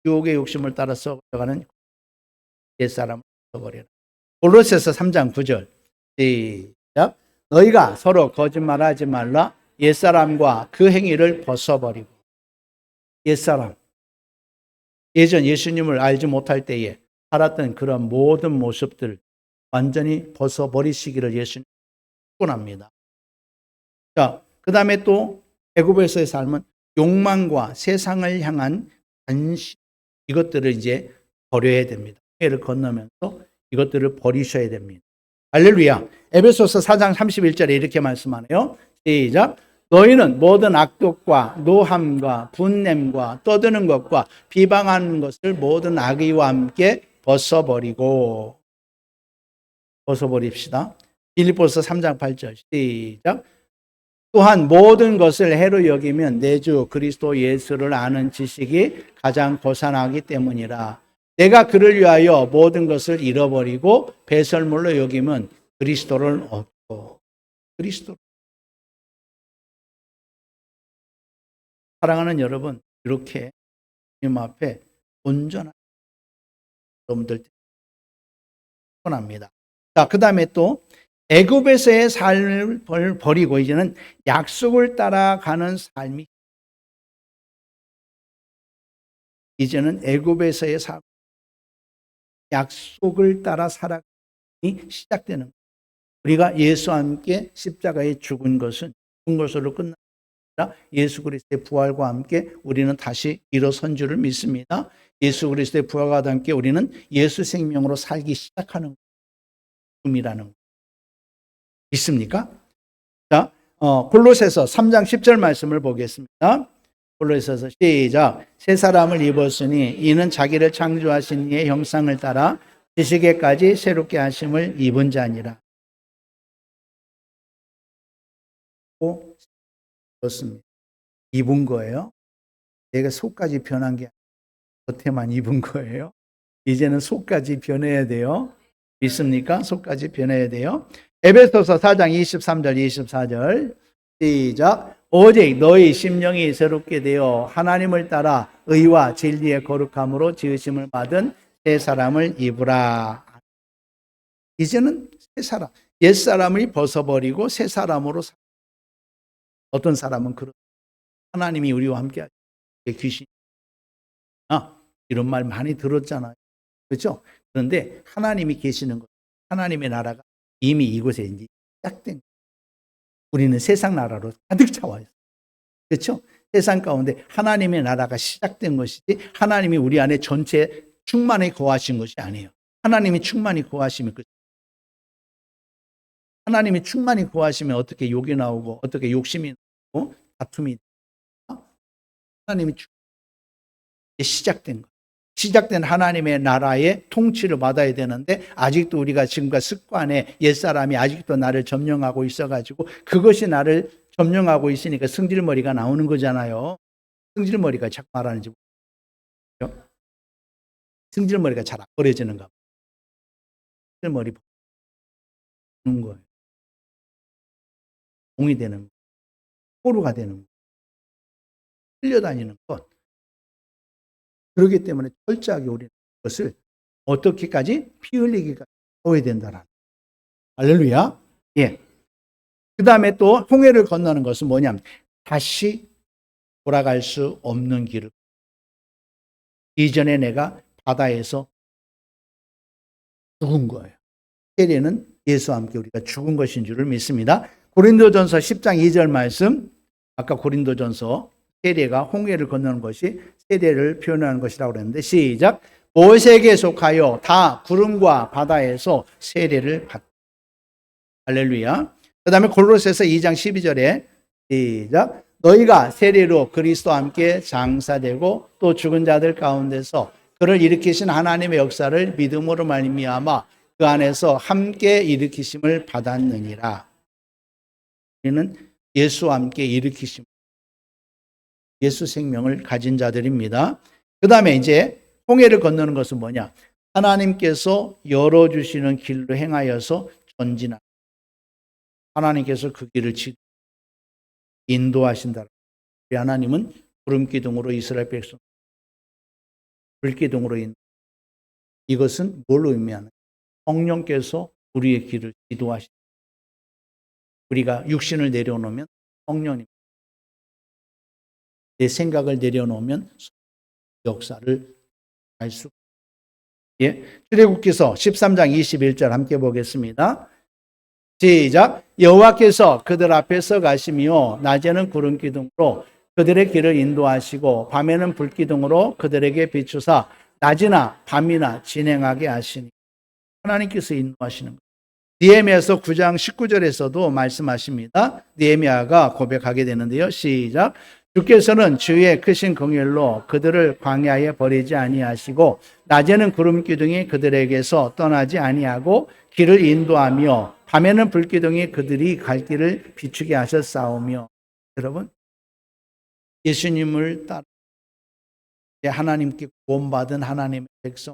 Speaker 1: 유혹의 욕심을 따라 썩어져가는 옛사람을 벗어버리라. 골로새서 3장 9절. 시작. 너희가 서로 거짓말하지 말라. 옛사람과 그 행위를 벗어버리고. 옛사람. 예전 예수님을 알지 못할 때에 살았던 그런 모든 모습들 완전히 벗어버리시기를 예수님 축원합니다. 자, 그 다음에 또 애굽에서의 삶은 욕망과 세상을 향한 관심, 이것들을 이제 버려야 됩니다. 해를 건너면서 이것들을 버리셔야 됩니다. 할렐루야. 에베소서 4장 31절에 이렇게 말씀하네요. 시작. 너희는 모든 악독과 노함과 분냄과 떠드는 것과 비방하는 것을 모든 악의와 함께 벗어버립시다. 빌립보서 3장 8절 시작. 또한 모든 것을 해로 여기면 내 주 그리스도 예수를 아는 지식이 가장 고산하기 때문이라. 내가 그를 위하여 모든 것을 잃어버리고 배설물로 여기면 그리스도를 얻고. 그리스도. 사랑하는 여러분, 이렇게 주님 앞에 온전한 여러분들 축원합니다. 자, 그 다음에 또 애굽에서의 삶을 버리고 이제는 약속을 따라가는 삶이, 이제는 애굽에서의 삶, 약속을 따라 살아가기 시작되는 거예요. 우리가 예수와 함께 십자가에 죽은 것으로 끝나 예수 그리스도의 부활과 함께 우리는 다시 일어선 줄을 믿습니다. 예수 그리스도의 부활과 함께 우리는 예수 생명으로 살기 시작하는 꿈이라는 거. 있습니까? 자, 골로새서 3장 10절 말씀을 보겠습니다. 골로새서 시작. 새 사람을 입었으니 이는 자기를 창조하신 이의 형상을 따라 지식에까지 새롭게 하심을 입은 자니라. 그렇습니다. 입은 거예요. 내가 속까지 변한 게 겉에만 입은 거예요. 이제는 속까지 변해야 돼요. 믿습니까? 속까지 변해야 돼요. 에베소서 4장 23절 24절 시작. 오직 너희 심령이 새롭게 되어 하나님을 따라 의와 진리의 거룩함으로 지으심을 받은 새 사람을 입으라. 이제는 새 사람, 옛 사람을 벗어버리고 새 사람으로 어떤 사람은 그런 하나님이 우리와 함께 하시는 귀신 이런 말 많이 들었잖아요. 그렇죠? 그런데 하나님이 계시는 것, 하나님의 나라가 이미 이곳에 이제 시작된 거예요. 우리는 세상 나라로 가득 차와 있어요. 그렇죠? 세상 가운데 하나님의 나라가 시작된 것이지 하나님이 우리 안에 전체 충만히 거하신 것이 아니에요. 하나님이 충만히 거하시면 하나님이 충만히 거하시면 어떻게 욕이 나오고 어떻게 욕심이 나오고 다툼이 하나님이 시작된 거. 시작된 하나님의 나라의 통치를 받아야 되는데 아직도 우리가 지금과 습관에 옛사람이 아직도 나를 점령하고 있어가지고 그것이 나를 점령하고 있으니까 승질머리가 나오는 거잖아요. 승질머리가 자꾸 말하는지 모르겠죠. 승질머리가 잘 안 버려지는가 봐요. 승질머리 보는 거예요. 공이 되는 거, 포루가 되는 거, 흘려다니는 것. 그렇기 때문에 철저하게 우리는 그것을 어떻게까지 피 흘리기까지 해야 된다라는. 할렐루야. 예. 그 다음에 또 홍해를 건너는 것은 뭐냐면 다시 돌아갈 수 없는 길을. 이전에 내가 바다에서 죽은 거예요. 세례는 예수와 함께 우리가 죽은 것인 줄을 믿습니다. 고린도전서 10장 2절 말씀, 아까 고린도전서 세례가 홍해를 건너는 것이 세례를 표현하는 것이라고 그랬는데 시작. 모세에게 속하여 다 구름과 바다에서 세례를 받다. 할렐루야. 그 다음에 골로새서 2장 12절에 시작. 너희가 세례로 그리스도와 함께 장사되고 또 죽은 자들 가운데서 그를 일으키신 하나님의 역사를 믿음으로 말미암아 그 안에서 함께 일으키심을 받았느니라. 우리는 예수와 함께 일으키심, 예수 생명을 가진 자들입니다. 그 다음에 이제 홍해를 건너는 것은 뭐냐? 하나님께서 열어주시는 길로 행하여서 전진하는. 하나님께서 그 길을 인도하신다. 우리 하나님은 구름기둥으로 이스라엘 백성, 불기둥으로 인도. 이것은 뭘 의미하는? 성령께서 우리의 길을 지도하신다. 우리가 육신을 내려놓으면 성령님, 내 생각을 내려놓으면 역사를 알 수. 예, 출애굽기서 13장 21절 함께 보겠습니다. 시작. 여호와께서 그들 앞에서 가시며 낮에는 구름 기둥으로 그들의 길을 인도하시고 밤에는 불 기둥으로 그들에게 비추사 낮이나 밤이나 진행하게 하시니. 하나님께서 인도하시는 거예요. 느헤미야서 9장 19절에서도 말씀하십니다. 느헤미야가 고백하게 되는데요. 시작. 주께서는 주의 크신 긍휼로 그들을 광야에 버리지 아니하시고 낮에는 구름 기둥이 그들에게서 떠나지 아니하고 길을 인도하며 밤에는 불 기둥이 그들이 갈 길을 비추게 하셨사오며. 여러분, 예수님을 따라 하나님께 구원받은 하나님의 백성,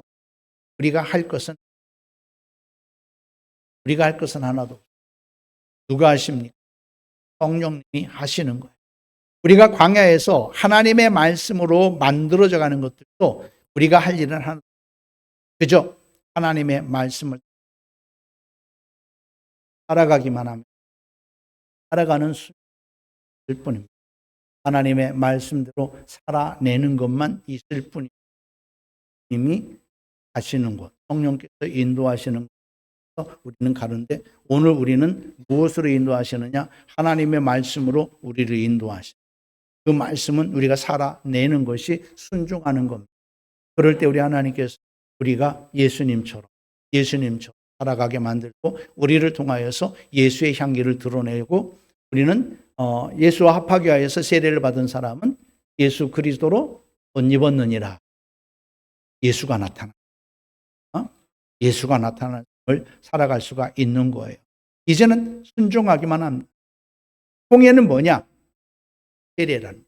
Speaker 1: 우리가 할 것은 하나도. 누가 하십니까? 성령님이 하시는 거예요. 우리가 광야에서 하나님의 말씀으로 만들어져 가는 것들도 우리가 할 일은 하나. 그죠? 하나님의 말씀을 살아가기만 하면 살아가는 수일 뿐입니다. 하나님의 말씀대로 살아내는 것만 있을 뿐입니다. 이미 하시는 것, 성령께서 인도하시는 것, 우리는 가는데 오늘 우리는 무엇으로 인도하시느냐? 하나님의 말씀으로 우리를 인도하시는. 그 말씀은 우리가 살아내는 것이 순종하는 겁니다. 그럴 때 우리 하나님께서 우리가 예수님처럼 살아가게 만들고 우리를 통하여서 예수의 향기를 드러내고 우리는 예수와 합하게 하여서 세례를 받은 사람은 예수 그리스도로 옷 입었느니라. 예수가 나타나는 걸 살아갈 수가 있는 거예요. 이제는 순종하기만 합니다. 홍해는 뭐냐? 세례라는.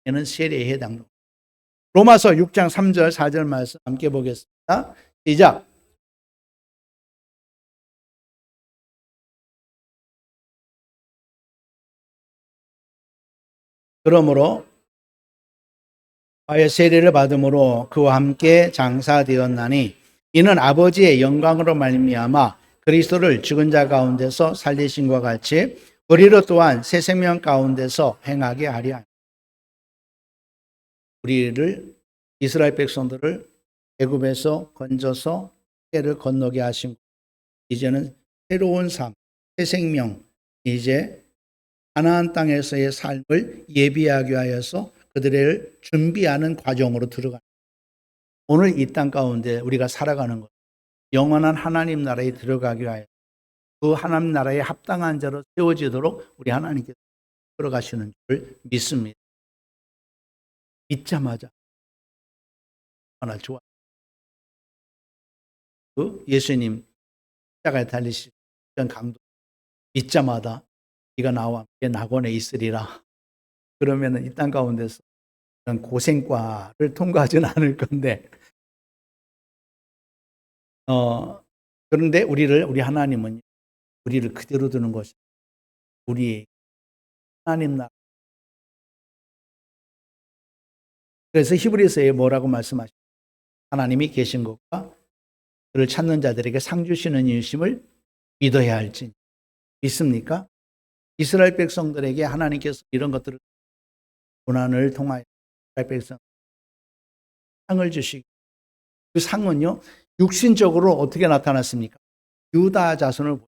Speaker 1: 얘는 세례에 해당합니다. 로마서 6장 3절 4절 말씀 함께 보겠습니다. 시작. 그러므로 세례를 받음으로 그와 함께 장사되었나니 이는 아버지의 영광으로 말미암아 그리스도를 죽은 자 가운데서 살리신과 같이 우리로 또한 새 생명 가운데서 행하게 하려 합니다. 우리를 이스라엘 백성들을 애굽에서 건져서 해를 건너게 하신 이제는 새로운 삶, 새 생명, 이제 가나안 땅에서의 삶을 예비하게 하여서 그들을 준비하는 과정으로 들어가는 오늘 이 땅 가운데 우리가 살아가는 것, 영원한 하나님 나라에 들어가기 위하여 그 하나님 나라에 합당한 자로 세워지도록 우리 하나님께서 들어가시는 줄 믿습니다. 믿자마자 하나 좋아. 그 예수님 십자가에 달리시던 강도 믿자마다 네가 나와 함께 낙원에 있으리라. 그러면은 이 땅 가운데서 그런 고생과를 통과하지는 않을 건데, 그런데 우리 하나님은 우리를 그대로 두는 것이 우리 하나님 나라. 그래서 히브리서에 뭐라고 말씀하십니까? 하나님이 계신 것과 그를 찾는 자들에게 상 주시는 일심을 믿어야 할지 믿습니까? 이스라엘 백성들에게 하나님께서 이런 것들을 고난을 통하여 이스라엘 백성 상을 주시고 그 상은요 육신적으로 어떻게 나타났습니까? 유다 자손을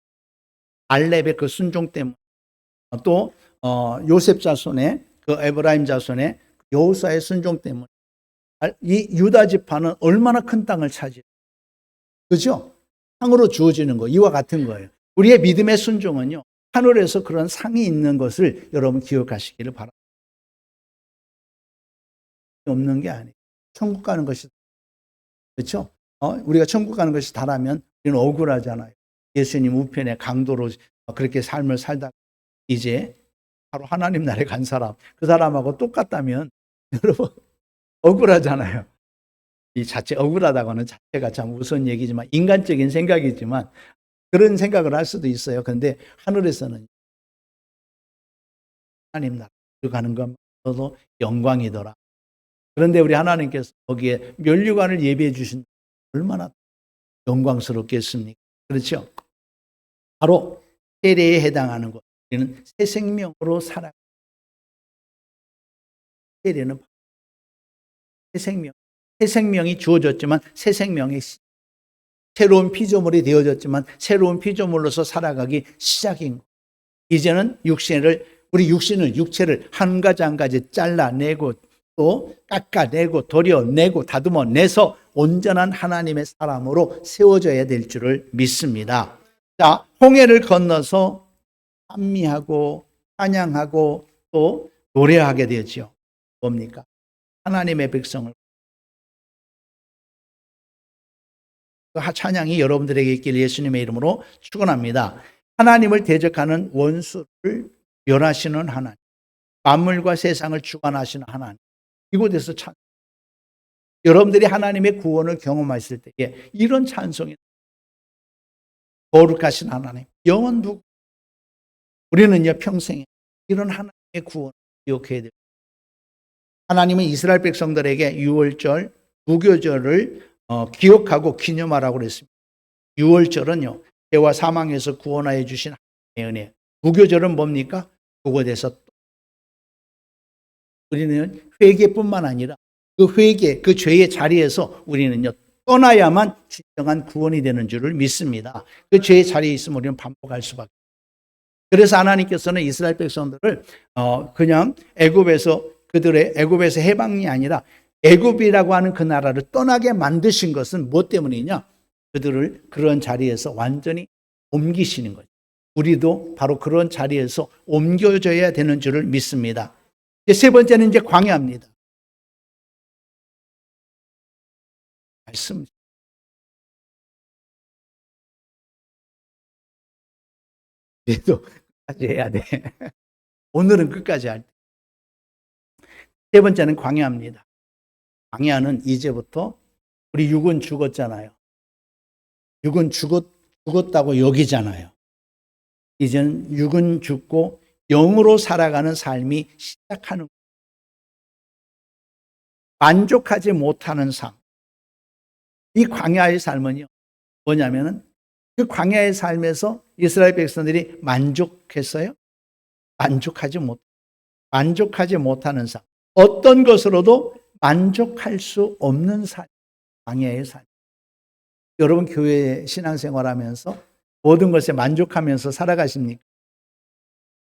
Speaker 1: 알렙의 그 순종 때문에 또 요셉 자손의 그 에브라임 자손의 여호사의 순종 때문에 이 유다 지파는 얼마나 큰 땅을 차지해요. 그죠? 상으로 주어지는 거 이와 같은 거예요. 우리의 믿음의 순종은요 하늘에서 그런 상이 있는 것을 여러분 기억하시기를 바랍니다. 없는 게 아니에요. 천국 가는 것이 그렇죠? 우리가 천국 가는 것이 다라면 우리는 억울하잖아요. 예수님 우편에 강도로 그렇게 삶을 살다가 이제 바로 하나님 나라에 간 사람, 그 사람하고 똑같다면 여러분 억울하잖아요. 이 자체 억울하다고는 자체가 참 우스운 얘기지만 인간적인 생각이지만 그런 생각을 할 수도 있어요. 그런데 하늘에서는 하나님 나라에 가는 것도 영광이더라. 그런데 우리 하나님께서 거기에 면류관을 예비해 주신 얼마나 영광스럽겠습니까? 그렇죠? 바로 세례에 해당하는 것. 우리는 새 생명으로 살아. 세례는 새 생명. 새 생명이 주어졌지만 새 생명이 새로운 피조물이 되어졌지만 새로운 피조물로서 살아가기 시작인 것. 이제는 우리 육체를 한 가지 한 가지 잘라내고 또 깎아내고 도려내고 다듬어내서 온전한 하나님의 사람으로 세워져야 될 줄을 믿습니다. 자, 홍해를 건너서 찬미하고 찬양하고 또 노래하게 되죠. 뭡니까? 하나님의 백성을 그 찬양이 여러분들에게 있길 예수님의 이름으로 축원합니다. 하나님을 대적하는 원수를 멸하시는 하나님, 만물과 세상을 주관하시는 하나님, 이곳에서 여러분들이 하나님의 구원을 경험하실 때에 이런 찬송이 거룩하신 하나님, 영원부 우리는요 평생에 이런 하나님의 구원을 기억해야 됩니다. 하나님은 이스라엘 백성들에게 유월절, 무교절을 기억하고 기념하라고 그랬습니다. 유월절은요 죄와 사망에서 구원하여 주신 하나님의 은혜. 무교절은 뭡니까? 그곳에서 우리는 회개뿐만 아니라 그 회개, 그 죄의 자리에서 우리는요 떠나야만 진정한 구원이 되는 줄을 믿습니다. 그 죄의 자리에 있으면 우리는 반복할 수밖에. 그래서 하나님께서는 이스라엘 백성들을 그냥 그들의 애굽에서 해방이 아니라 애굽이라고 하는 그 나라를 떠나게 만드신 것은 무엇 때문이냐? 그들을 그런 자리에서 완전히 옮기시는 거죠. 우리도 바로 그런 자리에서 옮겨져야 되는 줄을 믿습니다. 세 번째는 이제 광야입니다. 말씀. 그래도 끝까지 해야 돼. 오늘은 끝까지 할 때. 세 번째는 광야입니다. 광야는 이제부터 우리 육은 죽었잖아요. 육은 죽었다고 여기잖아요. 이제는 육은 죽고 영으로 살아가는 삶이 시작하는 거예요. 만족하지 못하는 삶. 이 광야의 삶은요, 뭐냐면은 그 광야의 삶에서 이스라엘 백성들이 만족했어요? 만족하지 못하는 삶. 어떤 것으로도 만족할 수 없는 삶. 광야의 삶. 여러분 교회 신앙생활하면서 모든 것에 만족하면서 살아가십니까?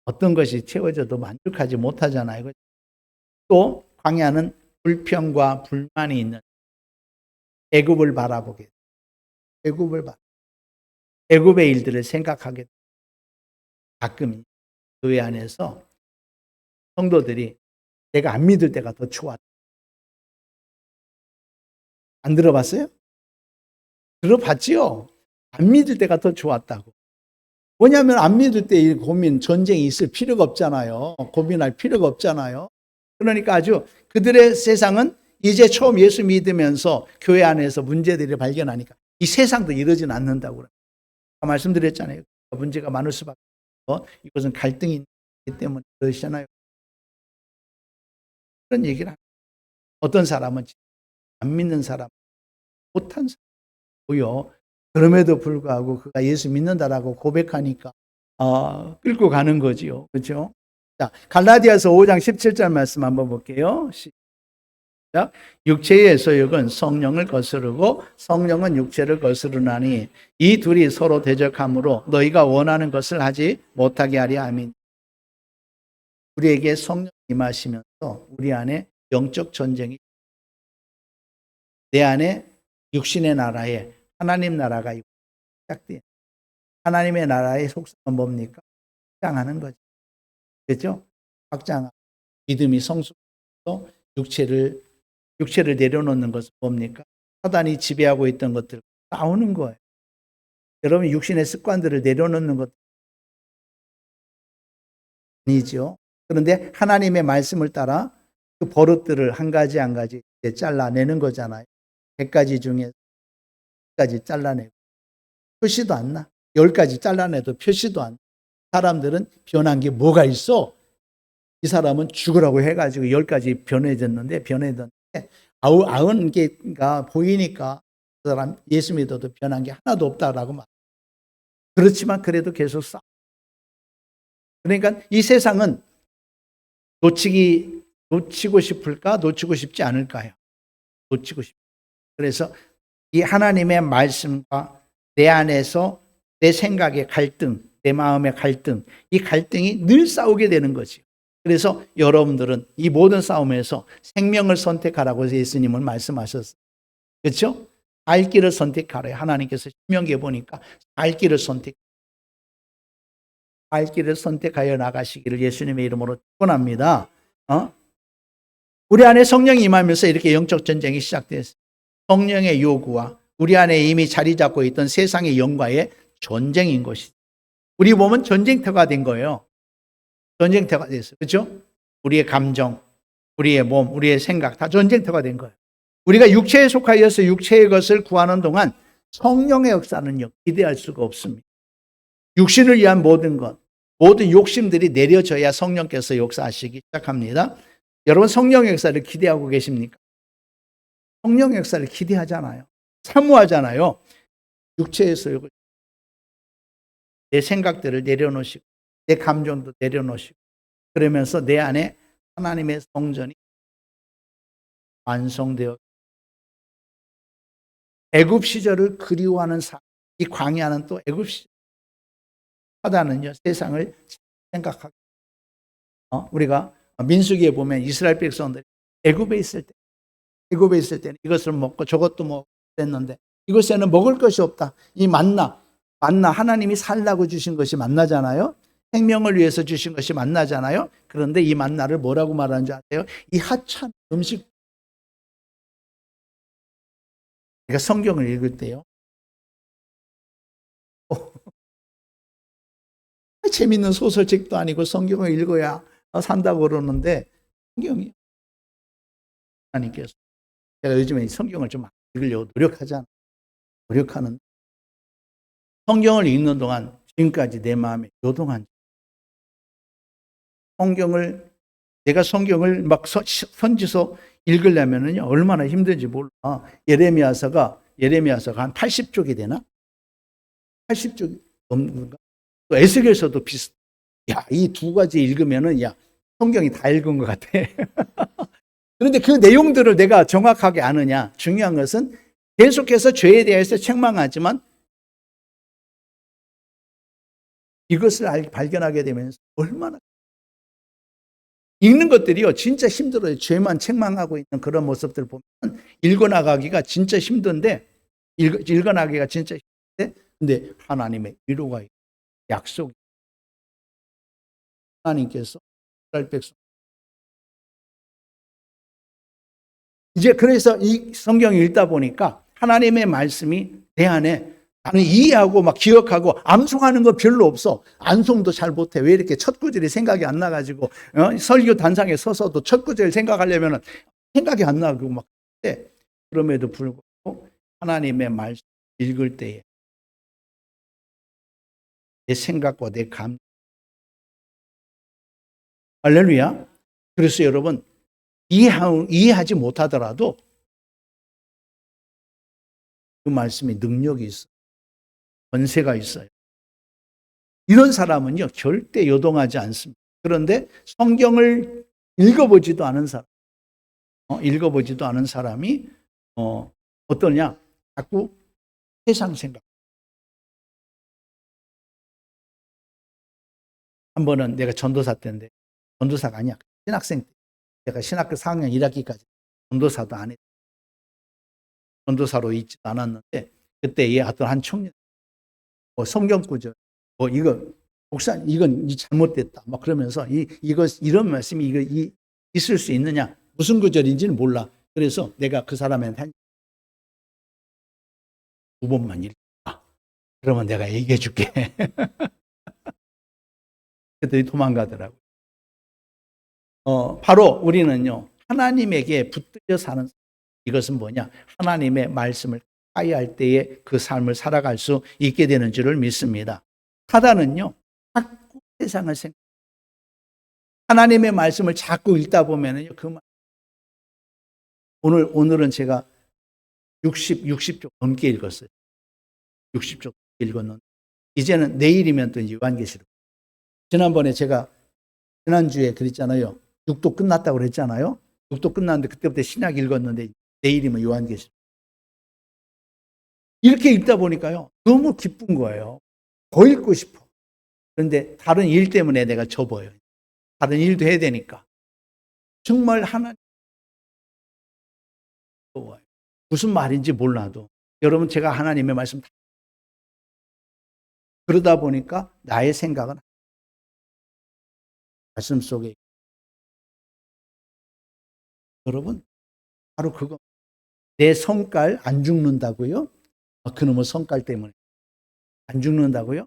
Speaker 1: 어떤 것이 채워져도 만족하지 못하잖아요. 또 광야는 불평과 불만이 있는 애굽을 바라보게 돼요. 애굽의 일들을 생각하게 돼요. 가끔 교회 안에서 성도들이 내가 안 믿을 때가 더 좋았다. 안 들어봤어요? 들어봤지요? 안 믿을 때가 더 좋았다고. 뭐냐면 안 믿을 때 이 고민, 전쟁이 있을 필요가 없잖아요. 고민할 필요가 없잖아요. 그러니까 아주 그들의 세상은 이제 처음 예수 믿으면서 교회 안에서 문제들을 발견하니까 이 세상도 이러진 않는다고. 말씀드렸잖아요. 문제가 많을 수밖에 없어. 이것은 갈등이 있기 때문에 그러시잖아요. 그런 얘기를 합니다. 어떤 사람은 안 믿는 사람, 못한 사람이고요. 그럼에도 불구하고 그가 예수 믿는다라고 고백하니까 끌고 가는 거지요. 그렇죠? 자, 갈라디아서 5장 17절 말씀 한번 볼게요. 시작. 육체의 소욕은 성령을 거스르고 성령은 육체를 거스르나니 이 둘이 서로 대적하므로 너희가 원하는 것을 하지 못하게 하려 함이니. 우리에게 성령 임하시면서 우리 안에 영적 전쟁이, 내 안에 육신의 나라에 하나님 나라가 시작돼요. 하나님의 나라의 속성은 뭡니까? 확장하는 거죠. 그렇죠? 확장. 믿음이 성숙해서 육체를 내려놓는 것은 뭡니까? 사단이 지배하고 있던 것들 싸우는 거예요. 여러분 육신의 습관들을 내려놓는 것 아니죠. 그런데 하나님의 말씀을 따라 그 버릇들을 한 가지 한 가지 잘라내는 거잖아요. 100가지 중에 1가지 잘라내고 표시도 안 나. 10가지 잘라내도 표시도 안 나. 사람들은 변한 게 뭐가 있어? 이 사람은 죽으라고 해가지고 10가지 변해졌는데 90개가 보이니까 그 사람 예수 믿어도 변한 게 하나도 없다라고 말. 그렇지만 그래도 계속 싸. 그러니까 이 세상은 놓치고 싶을까? 놓치고 싶지 않을까요? 놓치고 싶. 그래서 이 하나님의 말씀과 내 안에서 내 생각의 갈등, 내 마음의 갈등, 이 갈등이 늘 싸우게 되는 거지. 그래서 여러분들은 이 모든 싸움에서 생명을 선택하라고 예수님은 말씀하셨어요. 그렇죠? 살 길을 선택하래요. 하나님께서 신명기에 보니까 살 길을 선택하여 나가시기를 예수님의 이름으로 축원합니다. 우리 안에 성령이 임하면서 이렇게 영적 전쟁이 시작됐어요. 성령의 요구와 우리 안에 이미 자리 잡고 있던 세상의 영과의 전쟁인 것이죠. 우리 몸은 전쟁터가 된 거예요. 전쟁터가 됐어요. 그렇죠? 우리의 감정, 우리의 몸, 우리의 생각 다 전쟁터가 된 거예요. 우리가 육체에 속하여서 육체의 것을 구하는 동안 성령의 역사는요, 기대할 수가 없습니다. 육신을 위한 모든 것, 모든 욕심들이 내려져야 성령께서 역사하시기 시작합니다. 여러분 성령의 역사를 기대하고 계십니까? 성령의 역사를 기대하잖아요. 사모하잖아요. 육체에서 내 생각들을 내려놓으시고 내 감정도 내려놓으시고 그러면서 내 안에 하나님의 성전이 완성되어 애굽 시절을 그리워하는 삶. 이 광야는 또 애굽 시절. 사단은요 세상을 생각하고 우리가 민수기에 보면 이스라엘 백성들이 애굽에 있을 때는 이것을 먹고 저것도 먹고 그랬는데 이곳에는 먹을 것이 없다. 이 만나 하나님이 살라고 주신 것이 만나잖아요. 생명을 위해서 주신 것이 만나잖아요. 그런데 이 만나를 뭐라고 말하는지 아세요? 이 하찮은 음식. 그러니까 성경을 읽을 때요. 재밌는 소설책도 아니고 성경을 읽어야 산다고 그러는데 성경이 하나님께서 제가 요즘에 성경을 좀 읽으려고 노력하는 성경을 읽는 동안 지금까지 내 마음에 요동한 내가 성경을 막 선지서 읽으려면은요, 얼마나 힘든지 몰라. 예레미야서가 한 80쪽이 되나? 80쪽이 넘는가? 또 에스겔서도 비슷. 야, 이 두 가지 읽으면은, 야, 성경이 다 읽은 것 같아. 그런데 그 내용들을 내가 정확하게 아느냐? 중요한 것은 계속해서 죄에 대해서 책망하지만 이것을 발견하게 되면서 얼마나 읽는 것들이요, 진짜 힘들어요. 죄만 책망하고 있는 그런 모습들 보면 읽어나가기가 진짜 힘든데, 읽어나가기가 진짜 힘든데, 근데 하나님의 위로가 있고, 약속이, 하나님께서 이스라엘 백성. 이제 그래서 이 성경을 읽다 보니까 하나님의 말씀이 내 안에 나는 이해하고 막 기억하고 암송하는 거 별로 없어. 암송도 잘 못해. 왜 이렇게 첫 구절이 생각이 안 나가지고 설교 단상에 서서도 첫 구절 생각하려면 생각이 안 나고 막 그래. 그럼에도 불구하고 하나님의 말씀 읽을 때에 내 생각과 내 감정, 할렐루야. 그래서 여러분 이해하지 못하더라도 그 말씀에 능력이 있어. 권세가 있어요. 이런 사람은요, 절대 요동하지 않습니다. 그런데 성경을 읽어보지도 않은 사람이, 어떠냐? 자꾸 세상 생각. 한 번은 내가 전도사 때인데, 전도사가 아니야. 신학생 때. 내가 신학교 4학년 1학기까지 전도사도 안 했고, 전도사로 있지도 않았는데, 그때 어떤 한 청년, 성경 구절, 이거, 목사님, 이건 잘못됐다. 막 그러면서, 이런 말씀이 있을 수 있느냐? 무슨 구절인지는 몰라. 그래서 내가 그 사람한테 두 번만 읽어봐. 그러면 내가 얘기해 줄게. 그랬더니 도망가더라고요. 바로 우리는요, 하나님에게 붙들려 사는, 이것은 뭐냐? 하나님의 말씀을 가까이 할 때에 그 삶을 살아갈 수 있게 되는 줄을 믿습니다. 사단은요, 자꾸 세상을 하나님의 말씀을 자꾸 읽다 보면은요, 오늘은 제가 60쪽 넘게 읽었어요. 60쪽 읽었는데, 이제는 내일이면 또 요한계시록. 지난번에 지난주에 그랬잖아요. 6도 끝났다고 그랬잖아요. 6도 끝났는데 그때부터 신약 읽었는데 내일이면 요한계시록. 이렇게 읽다 보니까요, 너무 기쁜 거예요. 더 읽고 싶어. 그런데 다른 일 때문에 내가 접어요. 다른 일도 해야 되니까. 정말 하나님 무슨 말인지 몰라도 여러분, 제가 하나님의 말씀 그러다 보니까 나의 생각은 말씀 속에, 여러분, 바로 그거. 내 성깔 안 죽는다고요? 그놈의 성깔 때문에 안 죽는다고요?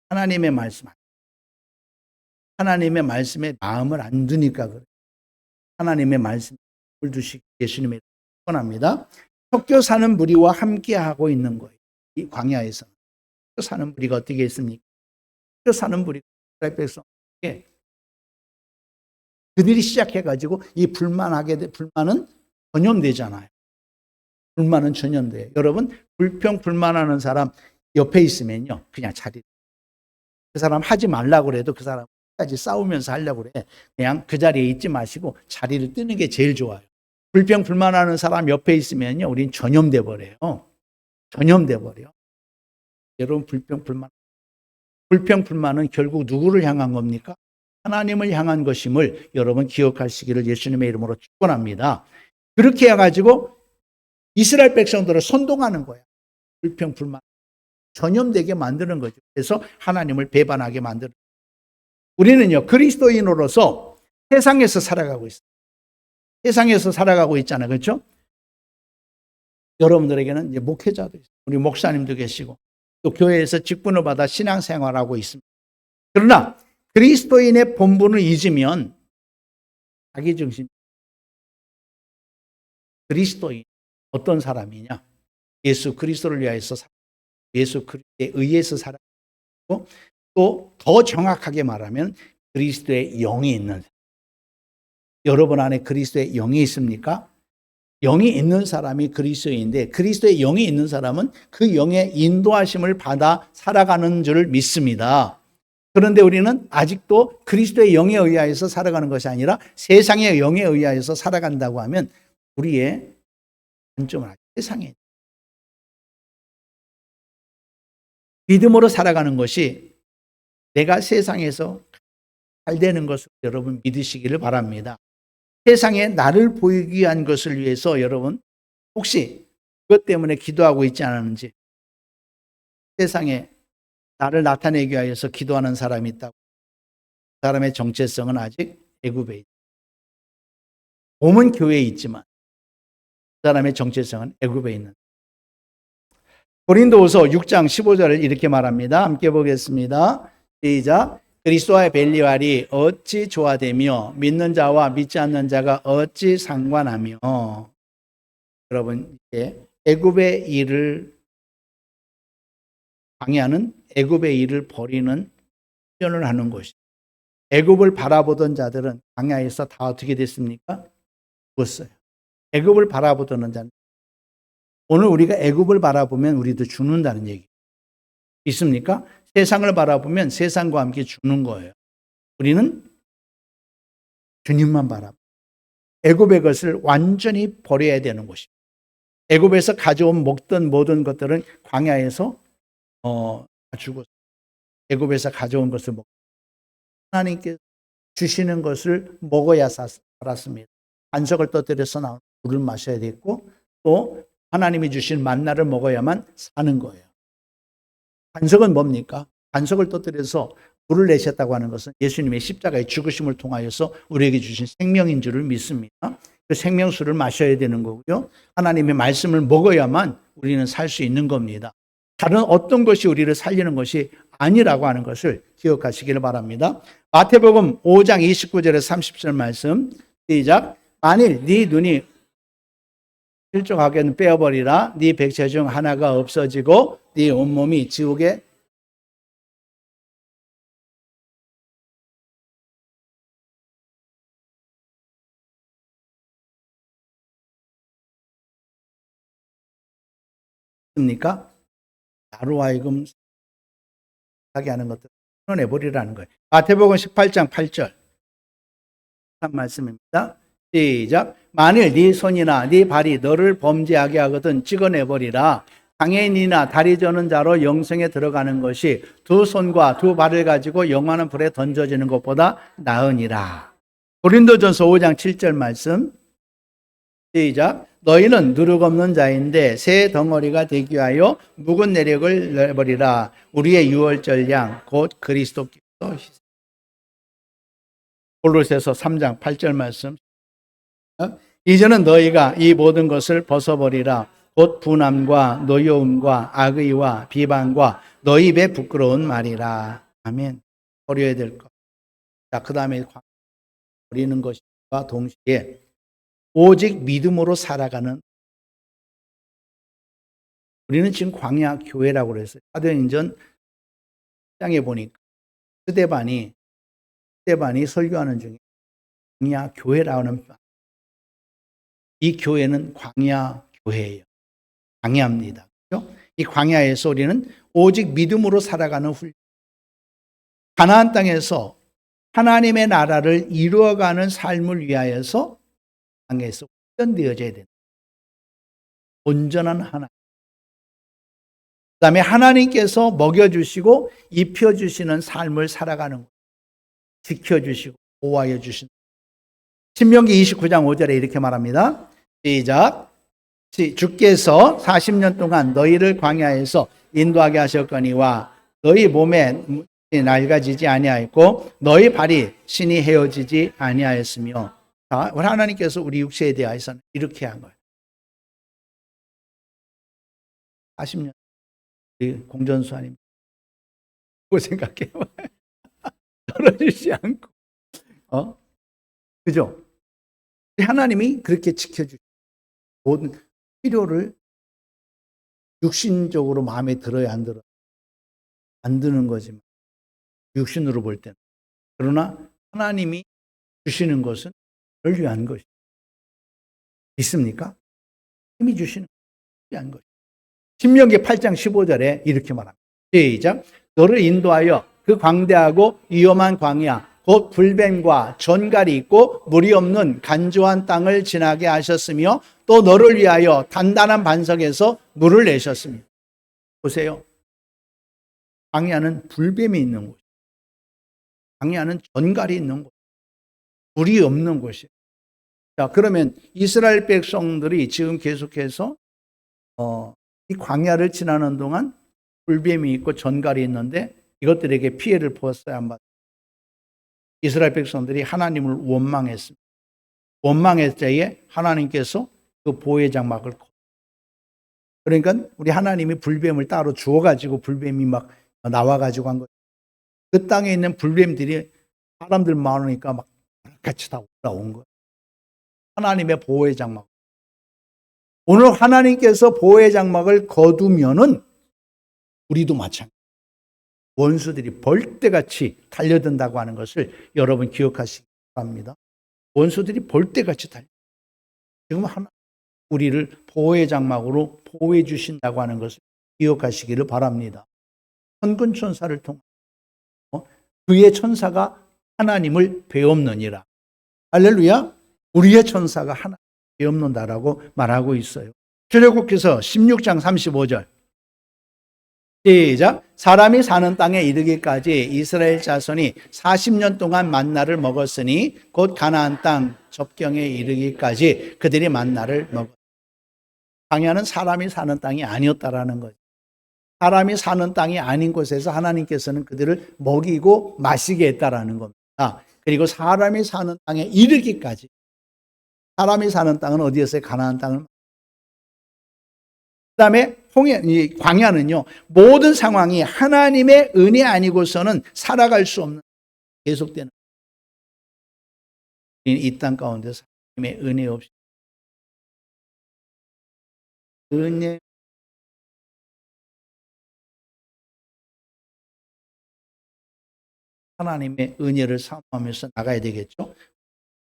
Speaker 1: 하나님의 말씀에 마음을 안 두니까 그래요. 하나님의 말씀을 두시기 예수님의 축원합니다. 섞여 사는 무리와 함께하고 있는 거예요. 이 광야에서 섞여 사는 무리가 어떻게 있습니까? 섞여 사는 무리가 이스라엘 백성에게 그들이 시작해가지고 이 불만은 전염되잖아요. 불만은 전염돼요. 여러분, 불평불만하는 사람 옆에 있으면요, 그냥 그 사람 하지 말라고 그래도 그 사람까지 싸우면서 하려고 그래. 그냥 그 자리에 있지 마시고 자리를 뜨는 게 제일 좋아요. 불평불만하는 사람 옆에 있으면요, 우린 전염돼 버려요. 전염돼 버려. 여러분, 불평불만은 결국 누구를 향한 겁니까? 하나님을 향한 것임을 여러분 기억하시기를 예수님의 이름으로 축원합니다. 그렇게 해가지고 이스라엘 백성들을 선동하는 거야. 불평불만 전염되게 만드는 거죠. 그래서 하나님을 배반하게 만드는. 우리는요, 그리스도인으로서 세상에서 살아가고 있어요. 세상에서 살아가고 있잖아요. 그렇죠? 여러분들에게는 이제 목회자도 있어요. 우리 목사님도 계시고 또 교회에서 직분을 받아 신앙생활하고 있습니다. 그러나 그리스도인의 본분을 잊으면 자기중심. 그리스도인 어떤 사람이냐? 예수 그리스도를 위하여서 예수 그리스도에 의해서 살아가고, 또 더 정확하게 말하면 그리스도의 영이 있는 사람. 여러분 안에 그리스도의 영이 있습니까? 영이 있는 사람이 그리스도인데 그리스도의 영이 있는 사람은 그 영의 인도하심을 받아 살아가는 줄 믿습니다. 그런데 우리는 아직도 그리스도의 영에 의하여서 살아가는 것이 아니라 세상의 영에 의하여서 살아간다고 하면 우리의 관점은 아직 세상에 믿음으로 살아가는 것이 내가 세상에서 잘 되는 것을 여러분 믿으시기를 바랍니다. 세상에 나를 보이기 위한 것을 위해서 여러분 혹시 그것 때문에 기도하고 있지 않았는지, 세상에 나를 나타내기 위해서 기도하는 사람이 있다고. 그 사람의 정체성은 아직 애굽에 있다. 몸은 교회에 있지만 그 사람의 정체성은 애굽에 있는. 고린도후서 6장 15절을 이렇게 말합니다. 함께 보겠습니다. 시작. 그리스도와의 벨리알이 어찌 조화되며 믿는 자와 믿지 않는 자가 어찌 상관하며. 여러분, 이게 애굽의 일을 방해하는, 애굽의 일을 버리는 훈련을 하는 것이. 애굽을 바라보던 자들은 광야에서 다 어떻게 됐습니까? 죽었어요. 애굽을 바라보던 자는, 오늘 우리가 애굽을 바라보면 우리도 죽는다는 얘기 있습니까? 세상을 바라보면 세상과 함께 죽는 거예요. 우리는 주님만 바라보고 애굽의 것을 완전히 버려야 되는 것입니다. 애굽에서 가져온 먹던 모든 것들은 광야에서 죽었어요. 애굽에서 가져온 것을 먹고 하나님께 주시는 것을 먹어야 살았습니다. 반석을 떠들여서 나온 물을 마셔야 됐고 또 하나님이 주신 만나를 먹어야만 사는 거예요. 반석은 뭡니까? 반석을 떠들여서 물을 내셨다고 하는 것은 예수님의 십자가의 죽으심을 통하여서 우리에게 주신 생명인 줄을 믿습니다. 그 생명수를 마셔야 되는 거고요. 하나님의 말씀을 먹어야만 우리는 살 수 있는 겁니다. 다른 어떤 것이 우리를 살리는 것이 아니라고 하는 것을 기억하시기를 바랍니다. 마태복음 5장 29절에서 30절 말씀 시작. 만일 네 눈이 실족하게는 빼어버리라. 네 백체 중 하나가 없어지고 네 온몸이 지옥에 있습니까? 나로 하여금 하게 하는 것들을 끊어내버리라는 거예요. 마태복음 18장 8절 한 말씀입니다. 시작. 만일 네 손이나 네 발이 너를 범죄하게 하거든 찍어내버리라. 장애인이나 다리 저는 자로 영생에 들어가는 것이 두 손과 두 발을 가지고 영원한 불에 던져지는 것보다 나으니라. 고린도전서 5장 7절 말씀 시작. 너희는 누룩 없는 자인데 새 덩어리가 되기 위하여 묵은 내력을 내버리라. 우리의 유월절 양 곧 그리스도께서 희생. 골로새서 3장 8절 말씀. 이제는 너희가 이 모든 것을 벗어버리라. 곧 분함과 노여움과 악의와 비방과 너희 입에 부끄러운 말이라. 아멘. 버려야 될 것. 자, 그 다음에 버리는 것과 동시에 오직 믿음으로 살아가는, 우리는 지금 광야 교회라고 그랬어요. 사도행전 1장에 보니까 스데반이 설교하는 중에 광야 교회라는, 이 교회는 광야 교회예요. 광야입니다. 그렇죠? 이 광야에서 우리는 오직 믿음으로 살아가는 훈련, 가나안 땅에서 하나님의 나라를 이루어가는 삶을 위하여서 땅에서 훈련되어져야 된다. 온전한 하나님. 그 다음에 하나님께서 먹여주시고 입혀주시는 삶을 살아가는 것. 지켜주시고 보호하여 주신. 신명기 29장 5절에 이렇게 말합니다. 시작. 주께서 40년 동안 너희를 광야에서 인도하게 하셨거니와 너희 몸에 낡아지지 아니하였고 너희 발이 신이 헤어지지 아니하였으며. 자, 하나님께서 우리 육체에 대하여서는 이렇게 한 거예요. 40년 우리 공전수 아닙니까? 그거 생각해요. 떨어지지 않고. 그죠? 하나님이 그렇게 지켜주시고 모든 필요를 육신적으로 마음에 들어야 안 들어요? 안 드는 거지만 육신으로 볼 때는. 그러나 하나님이 주시는 것은 널 위한 것이 있습니까? 힘이 주시는 것. 신명기 8장 15절에 이렇게 말합니다. 시작. 너를 인도하여 그 광대하고 위험한 광야 곧 불뱀과 전갈이 있고 물이 없는 간조한 땅을 지나게 하셨으며 또 너를 위하여 단단한 반석에서 물을 내셨습니다. 보세요. 광야는 불뱀이 있는 곳, 광야는 전갈이 있는 곳, 물이 없는 곳이에요. 자, 그러면 이스라엘 백성들이 지금 계속해서 이 광야를 지나는 동안 불뱀이 있고 전갈이 있는데 이것들에게 피해를 보았어야 안 봤어요. 이스라엘 백성들이 하나님을 원망했습니다. 원망했을 때에 하나님께서 그 보호의 장막을 그러니까 우리 하나님이 불뱀을 따로 주어가지고 불뱀이 막 나와가지고 한 거예요. 그 땅에 있는 불뱀들이 사람들 많으니까 막 같이 다 올라온 거예요. 하나님의 보호의 장막. 오늘 하나님께서 보호의 장막을 거두면은 우리도 마찬가지. 원수들이 벌떼같이 달려든다고 하는 것을 여러분 기억하시기 바랍니다. 원수들이 벌떼같이 달려. 지금 우리를 보호의 장막으로 보호해 주신다고 하는 것을 기억하시기를 바랍니다. 천군 천사를 통해 그의 천사가 하나님을 배옵느니라. 할렐루야. 우리의 천사가 하나님을 배옵는다라고 말하고 있어요. 출애굽기서 16장 35절 시작. 사람이 사는 땅에 이르기까지 이스라엘 자손이 40년 동안 만나를 먹었으니 곧 가나안 땅 접경에 이르기까지 그들이 만나를 먹었다. 광야는 사람이 사는 땅이 아니었다라는 거죠. 사람이 사는 땅이 아닌 곳에서 하나님께서는 그들을 먹이고 마시게 했다라는 겁니다. 그리고 사람이 사는 땅에 이르기까지. 사람이 사는 땅은 어디였어요? 가나안 땅을. 그다음에 이 광야는요, 모든 상황이 하나님의 은혜 아니고서는 살아갈 수 없는 계속되는 이 땅 가운데서 하나님의 은혜 없이 은혜 하나님의 은혜를 사모하면서 나가야 되겠죠.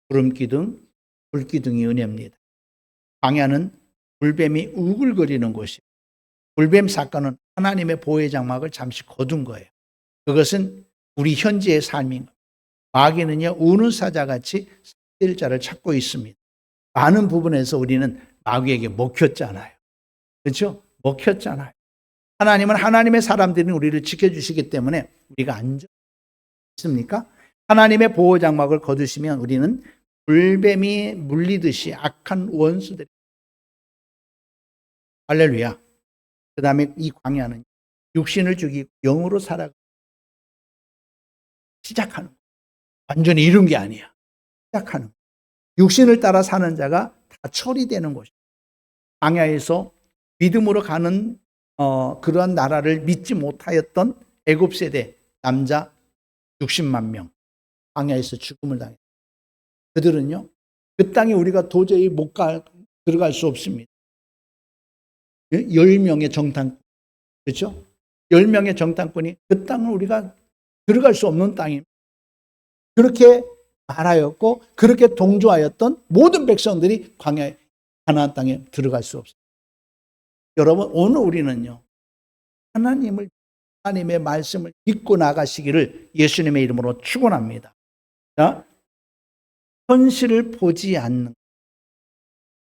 Speaker 1: 구름기둥, 불기둥이 은혜입니다. 광야는 불뱀이 우글거리는 곳이에요. 불뱀 사건은 하나님의 보호의 장막을 잠시 거둔 거예요. 그것은 우리 현재의 삶인 거예요. 마귀는요, 우는 사자같이 살 자를 찾고 있습니다. 많은 부분에서 우리는 마귀에게 먹혔잖아요. 그렇죠? 먹혔잖아요. 하나님은 하나님의 사람들이 우리를 지켜주시기 때문에 우리가 안전 있습니까? 하나님의 보호 장막을 거두시면 우리는 불뱀이 물리듯이 악한 원수들이 할렐루야. 그 다음에 이 광야는 육신을 죽이고 영으로 살아가 시작하는 완전히 이룬 게 아니야. 시작하는 육신을 따라 사는 자가 다 처리되는 곳이야. 광야에서 믿음으로 가는 그러한 나라를 믿지 못하였던 애굽 세대 남자 60만 명 광야에서 죽음을 당했어요. 그들은요, 그 땅에 우리가 도저히 들어갈 수 없습니다. 10명의 정탐꾼, 그렇죠? 10명의 정탐꾼이 그 땅을 우리가 들어갈 수 없는 땅입니다. 그렇게 말하였고 그렇게 동조하였던 모든 백성들이 광야에 가나안 땅에 들어갈 수 없어요. 여러분, 오늘 우리는요, 하나님의 말씀을 믿고 나가시기를 예수님의 이름으로 축원합니다. 자, 현실을 보지 않는,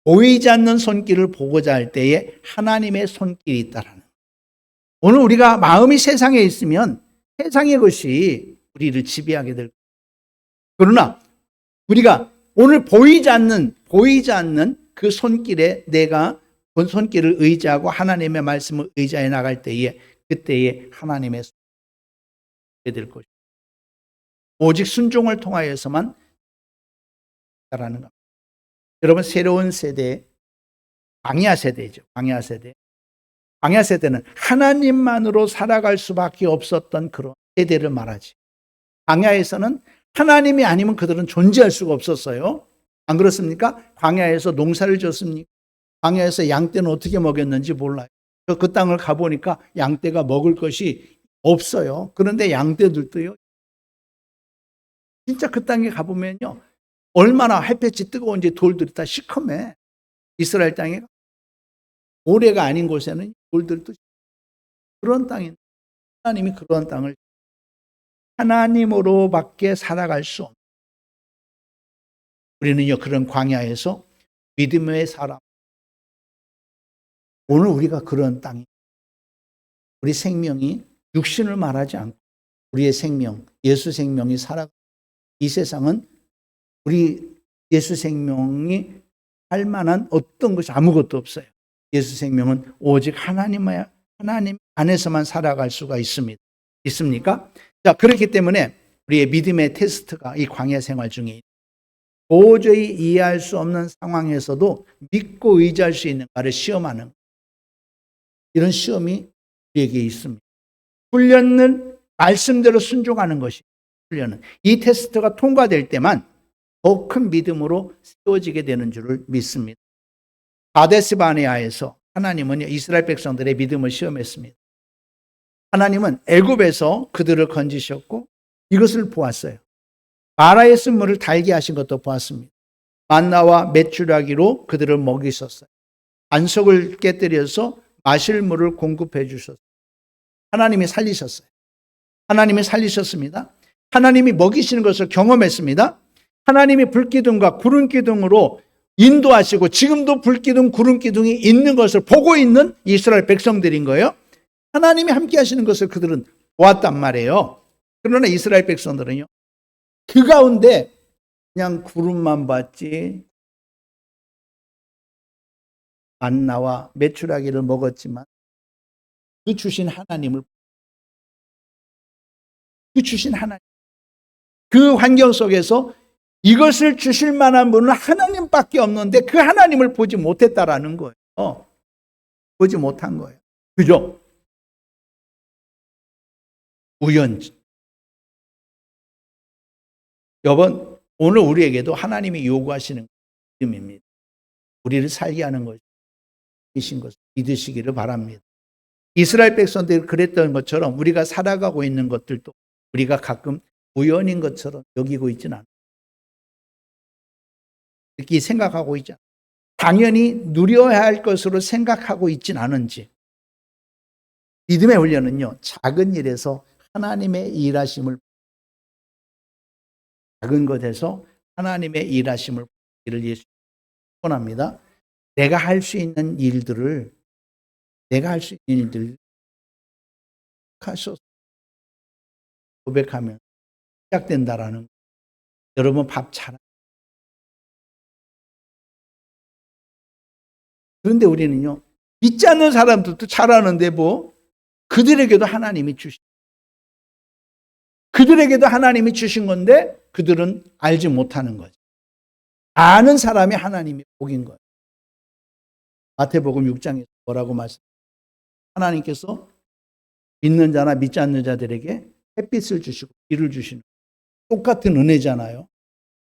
Speaker 1: 보이지 않는 손길을 보고자 할 때에 하나님의 손길이 있다라는. 오늘 우리가 마음이 세상에 있으면 세상의 것이 우리를 지배하게 될 거예요. 그러나 우리가 오늘 보이지 않는 그 손길에 내가 그 손길을 의지하고 하나님의 말씀을 의지해 나갈 때에 그때에 하나님의 손길이 될 것이다. 오직 순종을 통하여서만 라는 겁니다. 여러분, 새로운 세대, 광야 세대죠. 광야 세대. 광야 세대는 하나님만으로 살아갈 수밖에 없었던 그런 세대를 말하지. 광야에서는 하나님이 아니면 그들은 존재할 수가 없었어요. 안 그렇습니까? 광야에서 농사를 졌습니까? 광야에서 양떼는 어떻게 먹였는지 몰라요. 그 땅을 가보니까 양떼가 먹을 것이 없어요. 그런데 양떼들도요, 진짜 그 땅에 가보면요, 얼마나 햇볕이 뜨거운지 돌들이 다 시커매. 이스라엘 땅에 모래가 아닌 곳에는 돌들도 그런 땅인데 하나님이 그런 땅을 하나님으로밖에 살아갈 수 없는 우리는요 그런 광야에서 믿음의 사람 오늘 우리가 그런 땅이 우리 생명이 육신을 말하지 않고 우리의 생명 예수 생명이 살아가 이 세상은 우리 예수 생명이 할 만한 어떤 것이 아무것도 없어요. 예수 생명은 오직 하나님 안에서만 살아갈 수가 있습니다. 있습니까? 자, 그렇기 때문에 우리의 믿음의 테스트가 이 광야 생활 중에 도저히 이해할 수 없는 상황에서도 믿고 의지할 수 있는가를 시험하는 이런 시험이 우리에게 있습니다. 훈련은 말씀대로 순종하는 것이 훈련은 이 테스트가 통과될 때만 더 큰 믿음으로 세워지게 되는 줄을 믿습니다. 가데스 바네아에서 하나님은 이스라엘 백성들의 믿음을 시험했습니다. 하나님은 애굽에서 그들을 건지셨고 이것을 보았어요. 마라의 쓴물을 달게 하신 것도 보았습니다. 만나와 메추라기로 그들을 먹이셨어요. 안석을 깨뜨려서 마실 물을 공급해 주셨어요. 하나님이 살리셨어요. 하나님이 살리셨습니다. 하나님이 먹이시는 것을 경험했습니다. 하나님이 불기둥과 구름기둥으로 인도하시고 지금도 불기둥, 구름기둥이 있는 것을 보고 있는 이스라엘 백성들인 거예요. 하나님이 함께 하시는 것을 그들은 보았단 말이에요. 그러나 이스라엘 백성들은요. 그 가운데 그냥 구름만 봤지 만나와 메추라기를 먹었지만 그 주신 하나님을 그 환경 속에서 이것을 주실 만한 분은 하나님밖에 없는데 그 하나님을 보지 못했다라는 거예요. 보지 못한 거예요. 그죠? 우연치. 여러분, 오늘 우리에게도 하나님이 요구하시는 믿음입니다. 우리를 살게 하는 것이신 것을 믿으시기를 바랍니다. 이스라엘 백성들이 그랬던 것처럼 우리가 살아가고 있는 것들도 우리가 가끔 우연인 것처럼 여기고 있지는 않아요. 이렇게 생각하고 있지 않아요. 당연히 누려야 할 것으로 생각하고 있지는 않은지. 믿음의 훈련은요. 작은 일에서 하나님의 일하심을 작은 것에서 하나님의 일하심을 보기를 예수 원합니다. 내가 할 수 있는 일들을 고백하면 시작된다라는 거. 여러분 밥 잘. 그런데 우리는요 믿지 않는 사람들도 잘하는데 뭐 그들에게도 하나님이 주신 건데 그들은 알지 못하는 거죠. 아는 사람이 하나님의 복인 거예요. 마태복음 6장에서 뭐라고 말씀? 하나님께서 믿는 자나 믿지 않는 자들에게 햇빛을 주시고 비를 주시는 똑같은 은혜잖아요.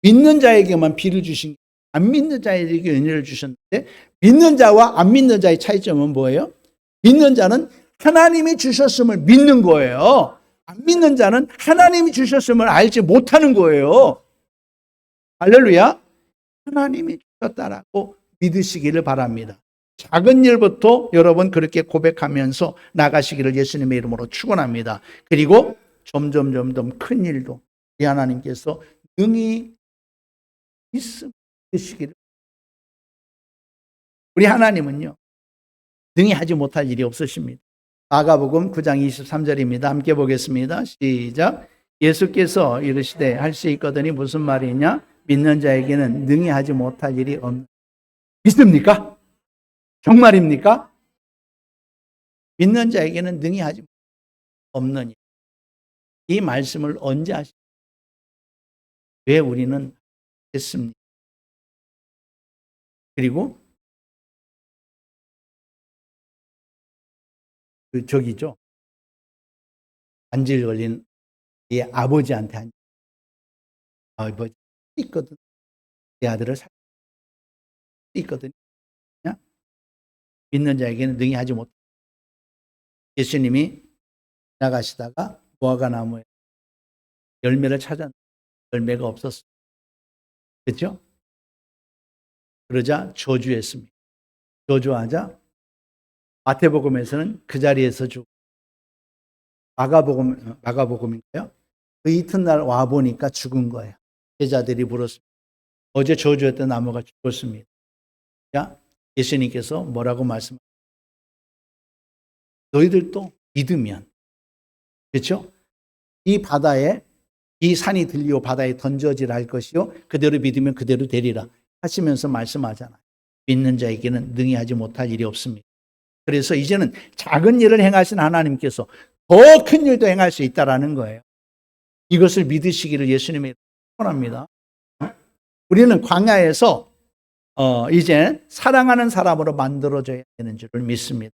Speaker 1: 믿는 자에게만 비를 주신 안 믿는 자에게 은혜를 주셨는데 믿는 자와 안 믿는 자의 차이점은 뭐예요? 믿는 자는 하나님이 주셨음을 믿는 거예요. 안 믿는 자는 하나님이 주셨음을 알지 못하는 거예요. 할렐루야. 하나님이 주셨다라고 믿으시기를 바랍니다. 작은 일부터 여러분 그렇게 고백하면서 나가시기를 예수님의 이름으로 축원합니다. 그리고 점점 큰 일도 우리 하나님께서 능히 있으시기를. 우리 하나님은요 능히 하지 못할 일이 없으십니다. 마가복음 9장 23절입니다. 함께 보겠습니다. 시작. 예수께서 이르시되 할 수 있거든이 무슨 말이냐? 믿는 자에게는 능히 하지 못할 일이 없는. 믿습니까? 정말입니까? 믿는 자에게는 능히 하지 없는 일. 이 말씀을 언제 하십니까? 왜 우리는 했습니까? 그리고 저기죠. 안질 걸린 이 아버지한테 한 아버지 있거든. 내 아들을 살 있거든. 믿는 자에게는 능히 하지 못. 예수님이 나가시다가 무화과 나무에 열매를 찾았는데 열매가 없었어요. 그렇죠? 그러자 저주했습니다. 저주하자 마태복음에서는 그 자리에서 죽고, 마가복음인가요? 그 이튿날 와 보니까 죽은 거예요. 제자들이 물었습니다. 어제 저주했던 나무가 죽었습니다. 자, 예수님께서 뭐라고 말씀하셨어요? 너희들도 믿으면, 그렇죠? 이 바다에, 이 산이 들리고 바다에 던져지라 할 것이요 그대로 믿으면 그대로 되리라 하시면서 말씀하잖아요. 믿는 자에게는 능히 하지 못할 일이 없습니다. 그래서 이제는 작은 일을 행하신 하나님께서 더 큰 일도 행할 수 있다라는 거예요. 이것을 믿으시기를 예수님이 축원합니다. 우리는 광야에서 이제 사랑하는 사람으로 만들어져야 되는 줄을 믿습니다.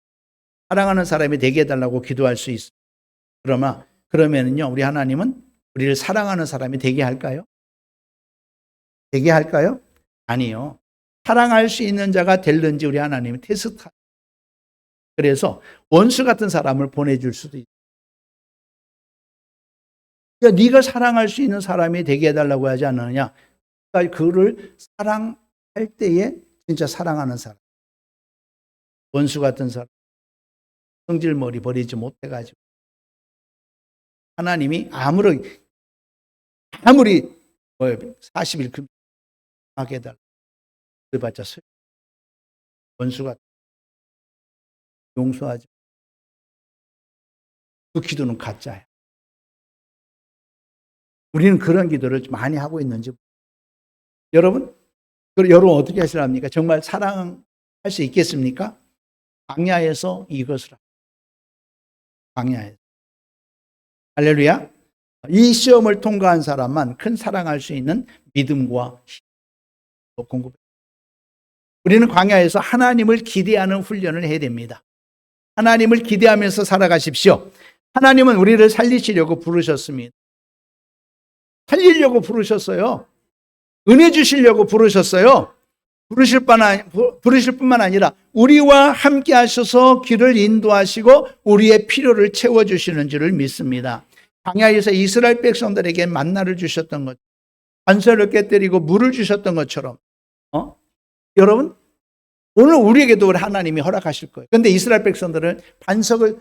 Speaker 1: 사랑하는 사람이 되게 해달라고 기도할 수 있습니다. 그러면은요, 우리 하나님은 우리를 사랑하는 사람이 되게 할까요? 되게 할까요? 아니요. 사랑할 수 있는 자가 될는지 우리 하나님이 테스트. 그래서 원수 같은 사람을 보내줄 수도 있어요. 그러니까 네가 사랑할 수 있는 사람이 되게 해달라고 하지 않느냐? 그러니까 그를 사랑할 때에 진짜 사랑하는 사람. 원수 같은 사람. 성질머리 버리지 못해가지고. 하나님이 아무리 40일 금하게 해달라. 그래봤자 원수가 용서하지. 그 기도는 가짜야. 우리는 그런 기도를 많이 하고 있는지. 여러분 어떻게 하시랍니까? 정말 사랑할 수 있겠습니까? 광야에서 이것을. 광야에서. 할렐루야. 이 시험을 통과한 사람만 큰 사랑할 수 있는 믿음과 힘을 공급해요. 우리는 광야에서 하나님을 기대하는 훈련을 해야 됩니다. 하나님을 기대하면서 살아가십시오. 하나님은 우리를 살리시려고 부르셨습니다. 살리려고 부르셨어요. 은혜 주시려고 부르셨어요. 부르실 뿐만 아니라 우리와 함께 하셔서 길을 인도하시고 우리의 필요를 채워주시는 줄을 믿습니다. 광야에서 이스라엘 백성들에게 만나를 주셨던 것, 반석을 깨뜨리고 물을 주셨던 것처럼 여러분 오늘 우리에게도 하나님이 허락하실 거예요. 그런데 이스라엘 백성들은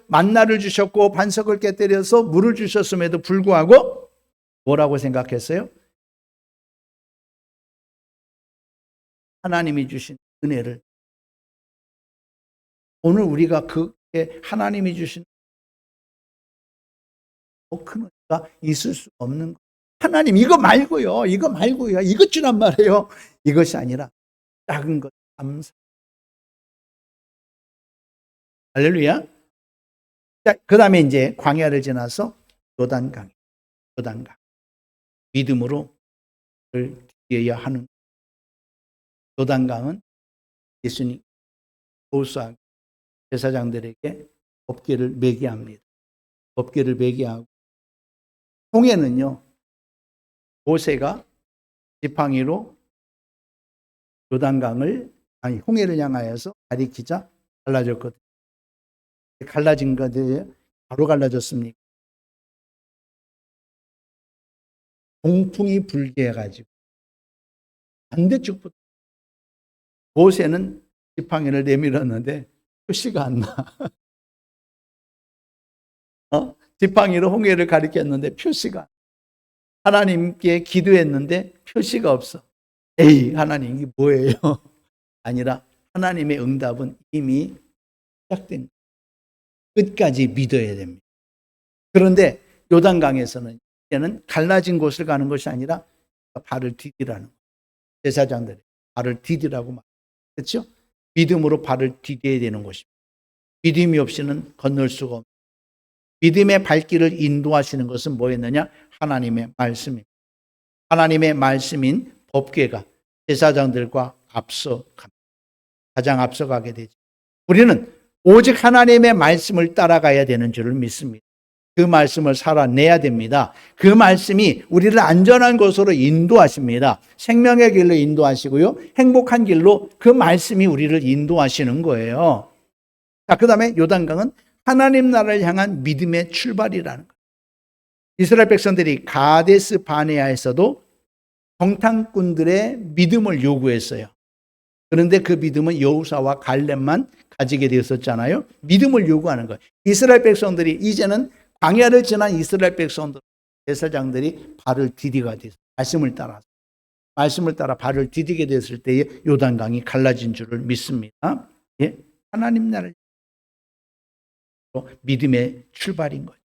Speaker 1: 만나를 주셨고 반석을 깨뜨려서 물을 주셨음에도 불구하고 뭐라고 생각했어요? 하나님이 주신 은혜를. 오늘 우리가 그게 하나님이 주신 더 큰 은혜가 있을 수 없는 거. 하나님 이거 말고요. 이것 주란 말이에요. 이것이 아니라 작은 것 감사. 할렐루야. 자, 그 다음에 이제 광야를 지나서 요단강. 믿음으로 뛰어야 하는. 요단강은 예수님 보수하고 제사장들에게 법궤를 매게 합니다. 법궤를 매게 하고 홍해는요, 모세가 지팡이로 홍해를 향하여서 가리키자 갈라졌거든요. 갈라진 것이 바로 갈라졌습니까? 동풍이 불게 해가지고 반대쪽부터 모세는 지팡이를 내밀었는데 표시가 안 나. 지팡이로 홍해를 가리켰는데 표시가. 하나님께 기도했는데 표시가 없어. 에이, 하나님 이게 뭐예요? 아니라 하나님의 응답은 이미 시작된 거예요. 끝까지 믿어야 됩니다. 그런데 요단강에서는 이제는 갈라진 곳을 가는 것이 아니라 발을 디디라는 거예요. 제사장들이 발을 디디라고 말해요. 그렇죠? 믿음으로 발을 디뎌야 되는 것입니다. 믿음이 없이는 건널 수가 없습니다. 믿음의 발길을 인도하시는 것은 뭐였느냐? 하나님의 말씀입니다. 하나님의 말씀인 법궤가 제사장들과 가장 앞서가게 되죠. 우리는 오직 하나님의 말씀을 따라가야 되는 줄을 믿습니다. 그 말씀을 살아내야 됩니다. 그 말씀이 우리를 안전한 곳으로 인도하십니다. 생명의 길로 인도하시고요. 행복한 길로 그 말씀이 우리를 인도하시는 거예요. 자, 그 다음에 요단강은 하나님 나라를 향한 믿음의 출발이라는 거예요. 이스라엘 백성들이 가데스 바네아에서도 정탐꾼들의 믿음을 요구했어요. 그런데 그 믿음은 여호사와 갈렙만 가지게 되었었잖아요. 믿음을 요구하는 거예요. 이스라엘 백성들이 이제는 광야를 지난 이스라엘 백성들, 제사장들이 발을 디디가 돼서 말씀을 따라 발을 디디게 됐을 때에 요단강이 갈라진 줄을 믿습니다. 예? 하나님 나라를 믿음의 출발인 거예요.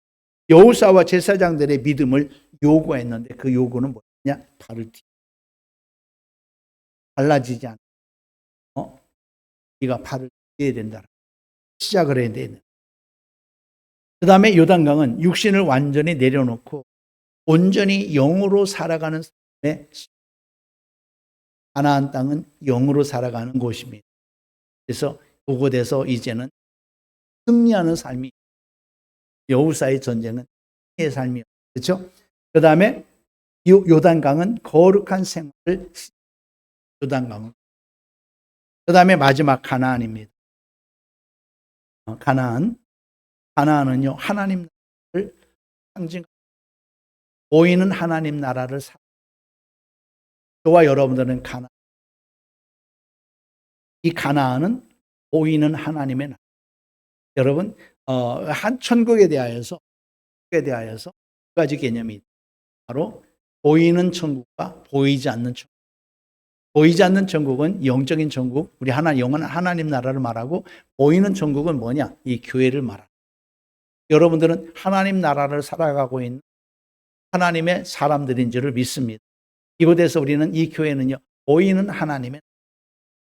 Speaker 1: 여호사와 제사장들의 믿음을 요구했는데 그 요구는 뭐냐? 발을 갈라지지 않아. 네가 발을 디뎌야 된다. 시작을 해야 되는. 그 다음에 요단강은 육신을 완전히 내려놓고 온전히 영으로 살아가는 삶의 가나안 땅은 영으로 살아가는 곳입니다. 그래서 그곳에서 이제는 승리하는 삶이 여호사의 전쟁은 승리의 삶이에요. 그렇죠? 그 다음에 요단강은 거룩한 생활을 요단강은 그 다음에 마지막 가나안입니다. 가나안은요 하나님 나라를 상징합니다. 보이는 하나님 나라를 저와 여러분들은 이 가나안은 보이는 하나님의 나라. 여러분 한 천국에 대하여서 두 가지 개념이 있다. 바로 보이는 천국과 보이지 않는 천국. 보이지 않는 천국은 영적인 천국, 우리 영원한 하나님 나라를 말하고, 보이는 천국은 뭐냐? 이 교회를 말합니다. 여러분들은 하나님 나라를 살아가고 있는 하나님의 사람들인 줄을 믿습니다. 이곳에서 우리는 이 교회는요, 보이는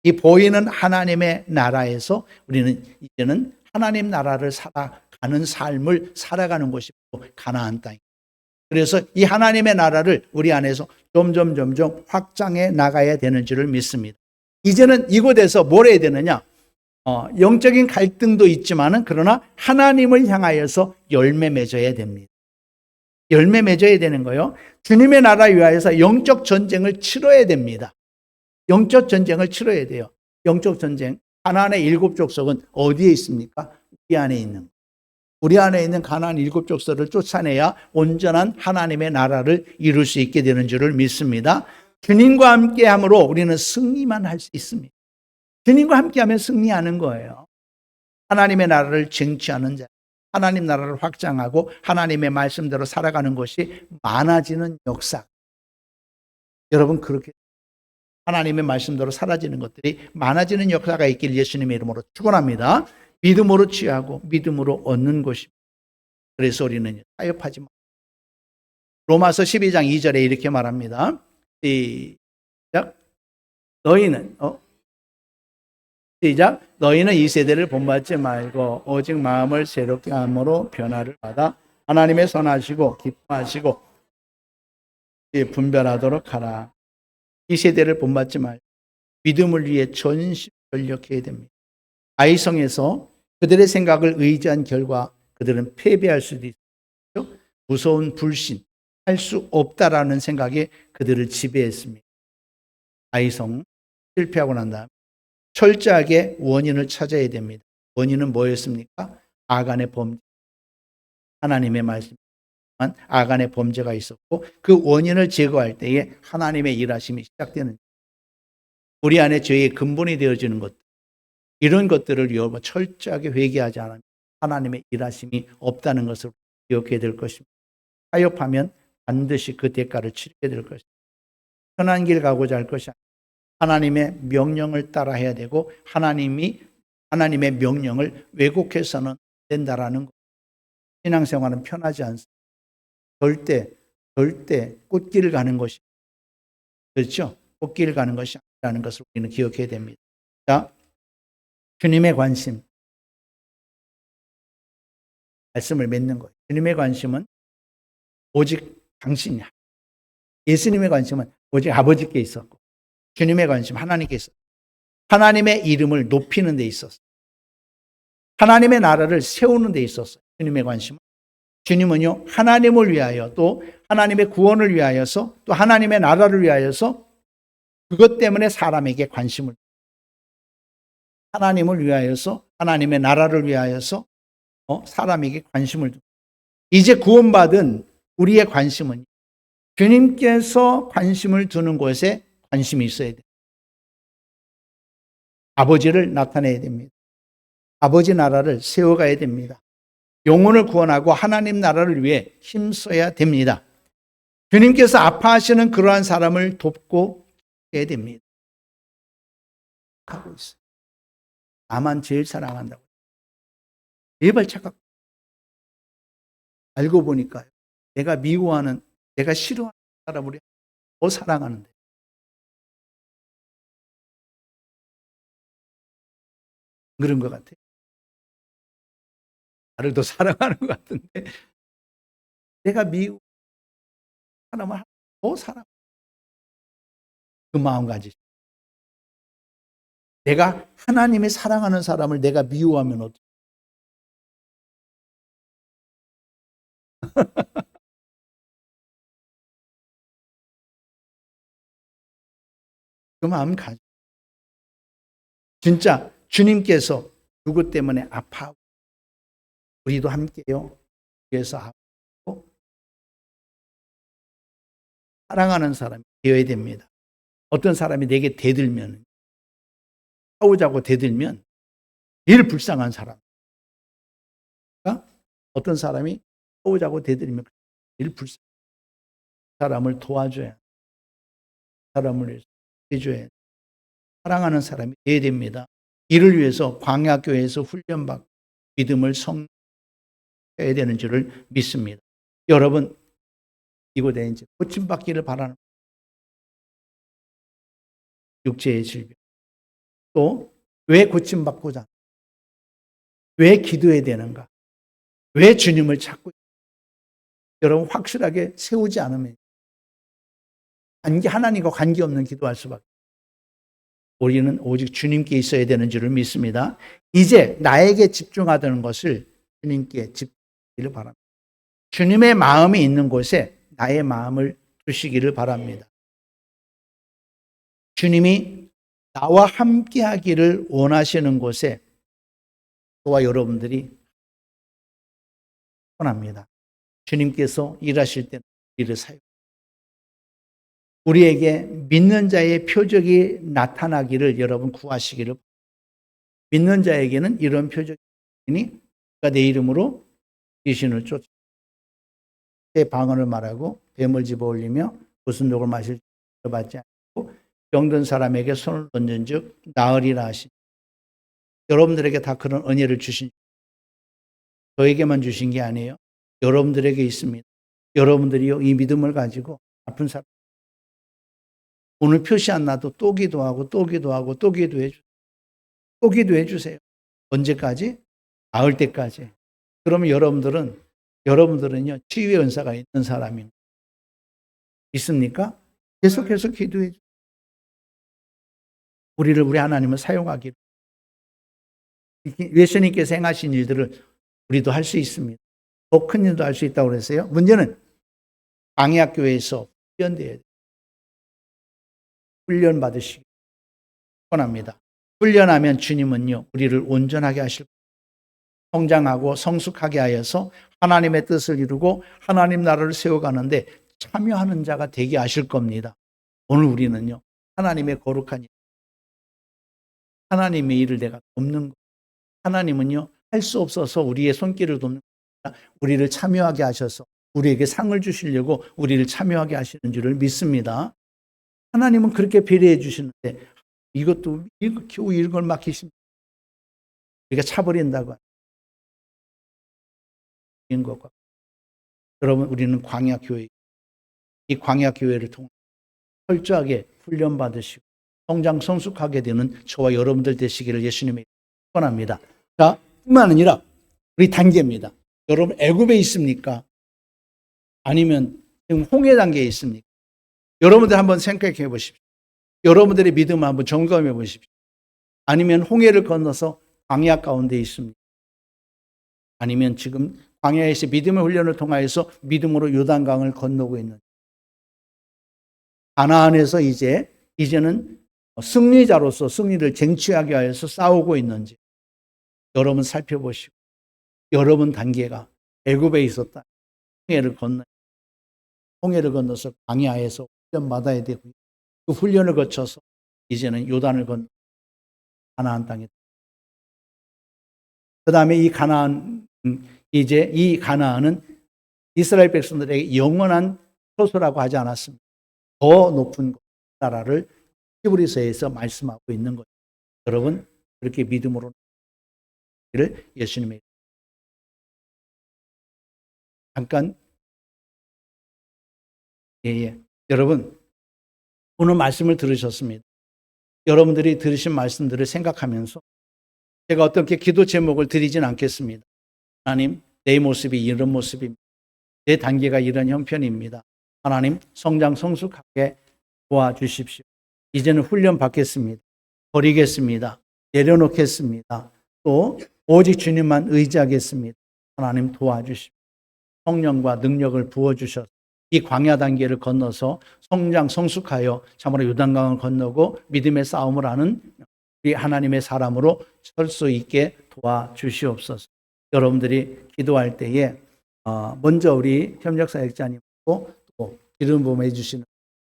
Speaker 1: 이 보이는 하나님의 나라에서 우리는 이제는 하나님 나라를 살아가는 삶을 살아가는 곳이 가나안 땅입니다. 그래서 이 하나님의 나라를 우리 안에서 점점 확장해 나가야 되는 줄을 믿습니다. 이제는 이곳에서 뭘 해야 되느냐? 영적인 갈등도 있지만은 그러나 하나님을 향하여서 열매 맺어야 됩니다. 열매 맺어야 되는 거요. 주님의 나라 위하여서 영적 전쟁을 치러야 됩니다. 영적 전쟁을 치러야 돼요. 영적 전쟁. 가나안의 7 족속은 어디에 있습니까? 우리 안에 있는 가나안 7 족속을 쫓아내야 온전한 하나님의 나라를 이룰 수 있게 되는 줄을 믿습니다. 주님과 함께함으로 우리는 승리만 할 수 있습니다. 주님과 함께하면 승리하는 거예요. 하나님의 나라를 쟁취하는 자, 하나님 나라를 확장하고 하나님의 말씀대로 살아가는 것이 많아지는 역사. 여러분 그렇게 하나님의 말씀대로 사라지는 것들이 많아지는 역사가 있길 예수님의 이름으로 축원합니다. 믿음으로 취하고 믿음으로 얻는 것입니다. 그래서 우리는 타협하지 마. 로마서 12장 2절에 이렇게 말합니다. 시작. 너희는 이 세대를 본받지 말고 오직 마음을 새롭게 함으로 변화를 받아 하나님의 선하시고 기뻐하시고 분별하도록 하라. 이 세대를 본받지 말고 믿음을 위해 전심전력해야 됩니다. 아이성에서 그들의 생각을 의지한 결과 그들은 패배할 수도 있어요. 무서운 불신, 할 수 없다라는 생각이 그들을 지배했습니다. 아이성 실패하고 난 다음 철저하게 원인을 찾아야 됩니다. 원인은 뭐였습니까? 아간의 범죄. 하나님의 말씀이지만 아간의 범죄가 있었고 그 원인을 제거할 때에 하나님의 일하심이 시작되는, 우리 안에 죄의 근본이 되어지는 것들, 이런 것들을 여러분 철저하게 회개하지 않으면 하나님의 일하심이 없다는 것을 기억해야 될 것입니다. 타협하면 반드시 그 대가를 치르게 될 것입니다. 편한 길 가고자 할 것이 아니라 하나님의 명령을 따라 해야 되고 하나님의 명령을 왜곡해서는 안 된다라는 것. 신앙생활은 편하지 않습니다. 절대 꽃길을 가는 것이, 그렇죠? 꽃길을 가는 것이 아니라는 것을 우리는 기억해야 됩니다. 자, 주님의 관심, 말씀을 맺는 거예요. 주님의 관심은 오직 당신이야. 예수님의 관심은 오직 아버지께 있었고 주님의 관심 하나님께 있었고 하나님의 이름을 높이는 데 있었어요. 하나님의 나라를 세우는 데 있었어요. 주님의 관심은. 주님은요 하나님을 위하여 또 하나님의 구원을 위하여서 또 하나님의 나라를 위하여서 그것 때문에 사람에게 관심을, 하나님을 위하여서 하나님의 나라를 위하여서 사람에게 관심을 두고, 이제 구원받은 우리의 관심은 주님께서 관심을 두는 곳에 관심이 있어야 돼요. 아버지를 나타내야 됩니다. 아버지 나라를 세워가야 됩니다. 영혼을 구원하고 하나님 나라를 위해 힘써야 됩니다. 주님께서 아파하시는 그러한 사람을 돕고 해야 됩니다. 하고 있어요. 나만 제일 사랑한다고. 제발 착각. 알고 보니까요. 내가 미워하는, 내가 싫어하는 사람을 더 사랑하는데. 그런 것 같아요. 나를 더 사랑하는 것 같은데. 내가 미워하는 사람을 더 사랑. 그 마음 가지죠. 내가 하나님의 사랑하는 사람을 내가 미워하면 어떡해? 그 마음 가져. 진짜 주님께서 누구 때문에 아파하고 우리도 함께요. 그래서 아프고 사랑하는 사람이 되어야 됩니다. 어떤 사람이 내게 대들면, 싸우자고 대들면 제일 불쌍한 사람. 어떤 사람이 싸우자고 대들면 제일 불쌍한 사람을 도와줘야, 사람을 해줘야, 사랑하는 사람이 되어야 됩니다. 이를 위해서 광야교회에서 훈련받고 믿음을 성해야 되는 줄을 믿습니다. 여러분, 이곳에 이제 고침받기를 바라는 육체의 질병. 또 왜 고침받고자? 왜 기도해야 되는가? 왜 주님을 찾고? 여러분 확실하게 세우지 않으면 하나님과 관계없는 기도할 수밖에. 우리는 오직 주님께 있어야 되는 줄을 믿습니다. 이제 나에게 집중하는 것을 주님께 집중하기를 바랍니다. 주님의 마음이 있는 곳에 나의 마음을 두시기를 바랍니다. 주님이 나와 함께 하기를 원하시는 곳에 저와 여러분들이 원합니다. 주님께서 일하실 때는 우리를 사용. 우리에게 믿는 자의 표적이 나타나기를 여러분 구하시기를. 믿는 자에게는 이런 표적이 내 이름으로 귀신을 쫓아 새 방언을 말하고 뱀을 집어 올리며 무슨 독을 마실 줄 받지 않고 병든 사람에게 손을 던진 즉 나으리라 하시니. 여러분들에게 다 그런 은혜를 주신, 저에게만 주신 게 아니에요. 여러분들에게 있습니다. 여러분들이 이 믿음을 가지고 아픈 사람 오늘 표시 안 나도 또 기도하고 또 기도하고 또 기도해 주세요. 또 기도해 주세요. 언제까지? 나을 때까지. 그러면 여러분들은요 치유의 은사가 있는 사람입니다. 있습니까? 계속해서 기도해 주세요. 우리 하나님을 사용하기를. 예수님께서 행하신 일들을 우리도 할 수 있습니다. 더 큰 일도 할 수 있다고 그랬어요. 문제는 광야교회에서 훈련돼야 돼요. 훈련 받으시기 원합니다. 훈련하면 주님은요 우리를 온전하게 하실 겁니다. 성장하고 성숙하게 하여서 하나님의 뜻을 이루고 하나님 나라를 세워가는데 참여하는 자가 되게 하실 겁니다. 오늘 우리는요 하나님의 거룩한 일, 하나님의 일을 내가 돕는 것. 하나님은요 할 수 없어서 우리의 손길을 돕는 것 아니라 우리를 참여하게 하셔서 우리에게 상을 주시려고 우리를 참여하게 하시는 줄을 믿습니다. 하나님은 그렇게 배려해 주시는데 이것도 겨우 이걸 맡기십니다. 우리가 차버린다고 하는 것과 여러분 우리는 광야교회, 이 광야교회를 통해 철저하게 훈련받으시고 성장 성숙하게 되는 저와 여러분들 되시기를 예수님의 축원합니다. 자, 뿐만 아니라 우리 단계입니다. 여러분 애굽에 있습니까? 아니면 지금 홍해 단계에 있습니까? 여러분들 한번 생각해 보십시오. 여러분들의 믿음을 한번 점검해 보십시오. 아니면 홍해를 건너서 광야 가운데 있습니다. 아니면 지금 광야에서 믿음의 훈련을 통하여서 믿음으로 요단강을 건너고 있는 가나안에서 이제는 승리자로서 승리를 쟁취하게 하여서 싸우고 있는지 여러분 살펴보시고 여러분 단계가 애굽에 있었다. 홍해를 건너서 광야에서 훈련 받아야 되고 그 훈련을 거쳐서 이제는 요단을 건너 가나안 땅에. 그 다음에 이 가나안, 이제 이 가나안은 이스라엘 백성들에게 영원한 처소라고 하지 않았습니다. 더 높은 나라를 히브리서에서 말씀하고 있는 거죠. 여러분, 그렇게 믿음으로 예수님의 잠깐, 여러분, 오늘 말씀을 들으셨습니다. 여러분들이 들으신 말씀들을 생각하면서 제가 어떻게 기도 제목을 드리진 않겠습니다. 하나님, 내 모습이 이런 모습입니다. 내 단계가 이런 형편입니다. 하나님, 성장 성숙하게 도와주십시오. 이제는 훈련 받겠습니다. 버리겠습니다. 내려놓겠습니다. 또 오직 주님만 의지하겠습니다. 하나님 도와주십시오. 성령과 능력을 부어주셔서 이 광야 단계를 건너서 성장 성숙하여 참으로 요단강을 건너고 믿음의 싸움을 하는 우리 하나님의 사람으로 설 수 있게 도와주시옵소서. 여러분들이 기도할 때에 먼저 우리 협력사역자님하고 또 기름 부음 해주시는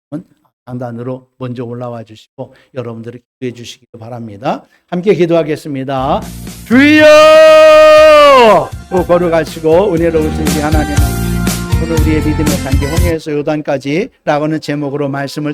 Speaker 1: 분은 강단으로 먼저 올라와 주시고 여러분들이 기도해 주시기 바랍니다. 함께 기도하겠습니다. 주여! 또 걸어가시고 은혜로우신 우리 하나님, 오늘 우리의 믿음의 단계 홍해에서 요단까지 라고 하는 제목으로 말씀을